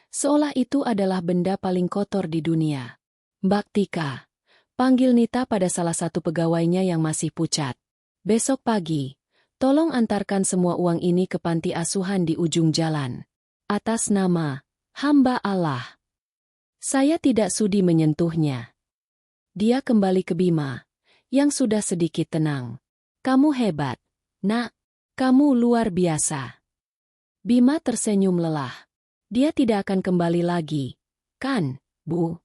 seolah itu adalah benda paling kotor di dunia. Mbak Tika, panggil Nita pada salah satu pegawainya yang masih pucat. Besok pagi, tolong antarkan semua uang ini ke panti asuhan di ujung jalan. Atas nama hamba Allah. Saya tidak sudi menyentuhnya. Dia kembali ke Bima, yang sudah sedikit tenang. Kamu hebat, nak. Kamu luar biasa. Bima tersenyum lelah. Dia tidak akan kembali lagi, kan, Bu?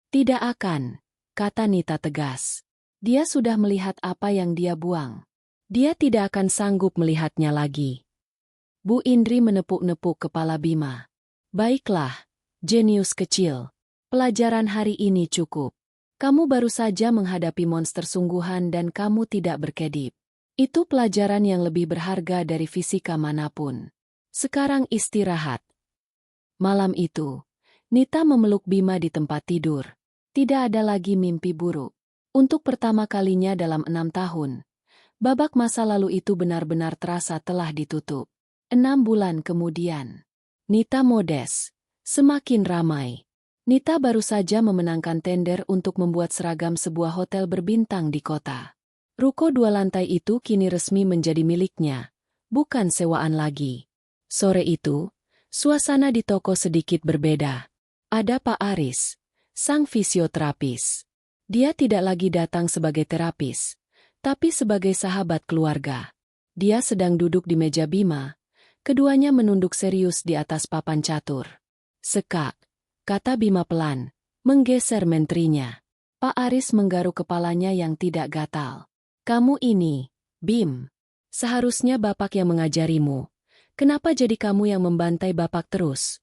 Tidak akan, kata Nita tegas. Dia sudah melihat apa yang dia buang. Dia tidak akan sanggup melihatnya lagi. Bu Indri menepuk-nepuk kepala Bima. Baiklah, jenius kecil. Pelajaran hari ini cukup. Kamu baru saja menghadapi monster sungguhan dan kamu tidak berkedip. Itu pelajaran yang lebih berharga dari fisika manapun. Sekarang istirahat. Malam itu, Nita memeluk Bima di tempat tidur. Tidak ada lagi mimpi buruk. Untuk pertama kalinya dalam 6 tahun, babak masa lalu itu benar-benar terasa telah ditutup. 6 bulan kemudian, Nita Modes semakin ramai. Nita baru saja memenangkan tender untuk membuat seragam sebuah hotel berbintang di kota. Ruko 2 lantai itu kini resmi menjadi miliknya, bukan sewaan lagi. Sore itu, suasana di toko sedikit berbeda. Ada Pak Aris, sang fisioterapis. Dia tidak lagi datang sebagai terapis, tapi sebagai sahabat keluarga. Dia sedang duduk di meja Bima, keduanya menunduk serius di atas papan catur. Sekak, kata Bima pelan, menggeser menterinya. Pak Aris menggaruk kepalanya yang tidak gatal. Kamu ini, Bim. Seharusnya Bapak yang mengajarimu. Kenapa jadi kamu yang membantai Bapak terus?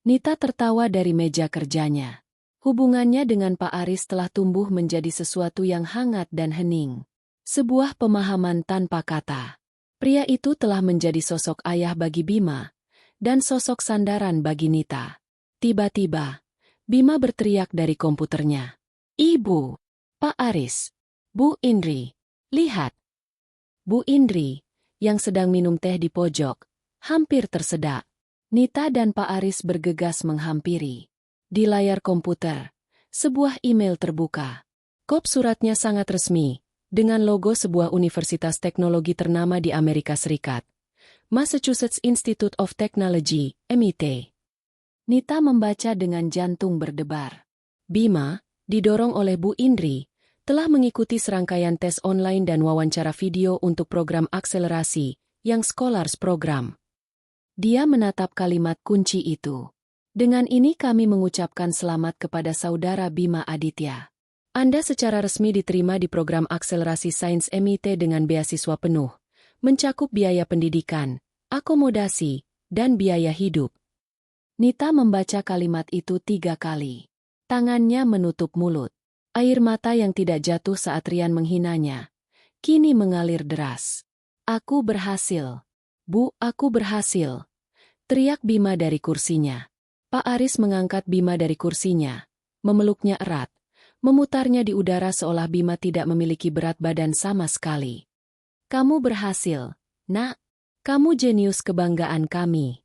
Nita tertawa dari meja kerjanya. Hubungannya dengan Pak Aris telah tumbuh menjadi sesuatu yang hangat dan hening. Sebuah pemahaman tanpa kata. Pria itu telah menjadi sosok ayah bagi Bima, dan sosok sandaran bagi Nita. Tiba-tiba, Bima berteriak dari komputernya. Ibu, Pak Aris, Bu Indri, lihat. Bu Indri, yang sedang minum teh di pojok, hampir tersedak. Nita dan Pak Aris bergegas menghampiri. Di layar komputer, sebuah email terbuka. Kop suratnya sangat resmi, dengan logo sebuah universitas teknologi ternama di Amerika Serikat. Massachusetts Institute of Technology, MIT. Nita membaca dengan jantung berdebar. Bima, didorong oleh Bu Indri, telah mengikuti serangkaian tes online dan wawancara video untuk program akselerasi, yang Scholars Program. Dia menatap kalimat kunci itu. Dengan ini kami mengucapkan selamat kepada saudara Bima Aditya. Anda secara resmi diterima di program akselerasi sains MIT dengan beasiswa penuh, mencakup biaya pendidikan, akomodasi, dan biaya hidup. Nita membaca kalimat itu 3 kali. Tangannya menutup mulut. Air mata yang tidak jatuh saat Rian menghinanya, kini mengalir deras. Aku berhasil. Bu, aku berhasil. Teriak Bima dari kursinya. Pak Aris mengangkat Bima dari kursinya, memeluknya erat, memutarnya di udara seolah Bima tidak memiliki berat badan sama sekali. Kamu berhasil, nak. Kamu jenius kebanggaan kami.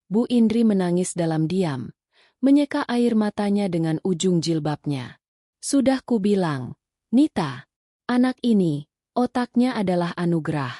Bu Indri menangis dalam diam, menyeka air matanya dengan ujung jilbabnya. Sudah kubilang, Nita, anak ini, otaknya adalah anugerah.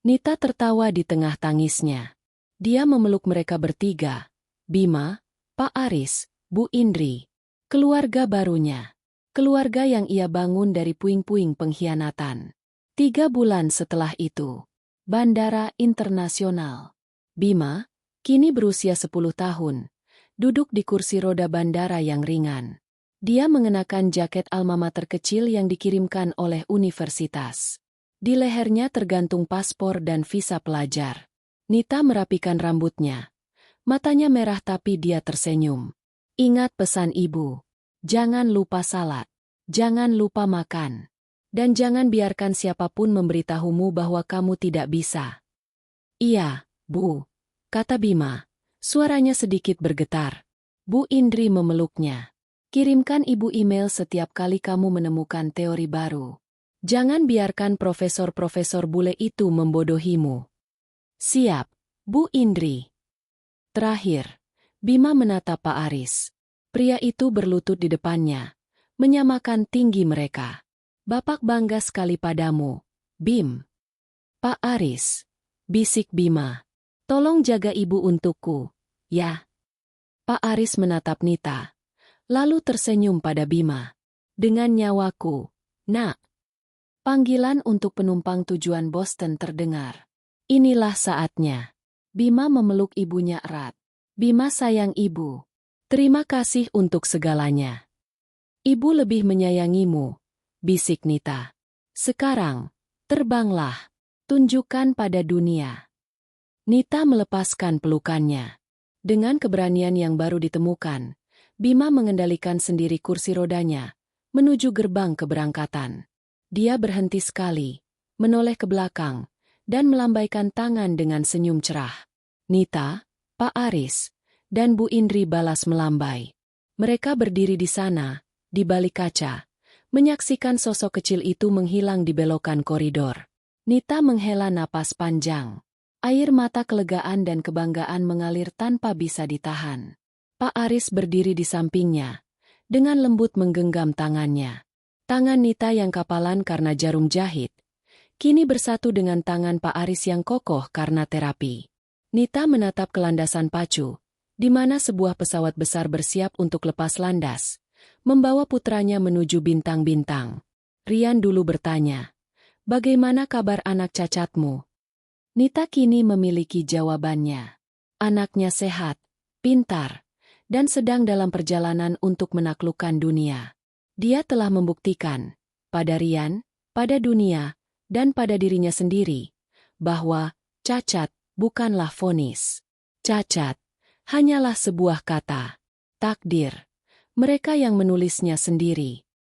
Nita tertawa di tengah tangisnya. Dia memeluk mereka bertiga, Bima, Pak Aris, Bu Indri. Keluarga barunya. Keluarga yang ia bangun dari puing-puing pengkhianatan. 3 bulan setelah itu. Bandara Internasional. Bima, kini berusia 10 tahun, duduk di kursi roda bandara yang ringan. Dia mengenakan jaket alma mater kecil yang dikirimkan oleh universitas. Di lehernya tergantung paspor dan visa pelajar. Nita merapikan rambutnya. Matanya merah tapi dia tersenyum. Ingat pesan ibu. Jangan lupa salat. Jangan lupa makan. Dan jangan biarkan siapapun memberitahumu bahwa kamu tidak bisa. Iya, Bu, kata Bima. Suaranya sedikit bergetar. Bu Indri memeluknya. Kirimkan Ibu email setiap kali kamu menemukan teori baru. Jangan biarkan profesor-profesor bule itu membodohimu. Siap, Bu Indri. Terakhir, Bima menatap Pak Aris. Pria itu berlutut di depannya, menyamakan tinggi mereka. Bapak bangga sekali padamu, Bim. Pak Aris, bisik Bima. Tolong jaga ibu untukku, ya. Pak Aris menatap Nita, lalu tersenyum pada Bima. Dengan nyawaku, nak. Panggilan untuk penumpang tujuan Boston terdengar. Inilah saatnya. Bima memeluk ibunya erat. Bima sayang ibu. Terima kasih untuk segalanya. Ibu lebih menyayangimu, bisik Nita. Sekarang, terbanglah. Tunjukkan pada dunia. Nita melepaskan pelukannya. Dengan keberanian yang baru ditemukan, Bima mengendalikan sendiri kursi rodanya, menuju gerbang keberangkatan. Dia berhenti sekali, menoleh ke belakang, dan melambaikan tangan dengan senyum cerah. Nita, Pak Aris, dan Bu Indri balas melambai. Mereka berdiri di sana, di balik kaca, menyaksikan sosok kecil itu menghilang di belokan koridor. Nita menghela napas panjang. Air mata kelegaan dan kebanggaan mengalir tanpa bisa ditahan. Pak Aris berdiri di sampingnya, dengan lembut menggenggam tangannya. Tangan Nita yang kapalan karena jarum jahit, kini bersatu dengan tangan Pak Aris yang kokoh karena terapi. Nita menatap ke landasan pacu, di mana sebuah pesawat besar bersiap untuk lepas landas, membawa putranya menuju bintang-bintang. Rian dulu bertanya, "Bagaimana kabar anak cacatmu?" Nita kini memiliki jawabannya. Anaknya sehat, pintar, dan sedang dalam perjalanan untuk menaklukkan dunia. Dia telah membuktikan, pada Rian, pada dunia, dan pada dirinya sendiri, bahwa cacat bukanlah vonis. Cacat hanyalah sebuah kata. Takdir. Mereka yang menulisnya sendiri.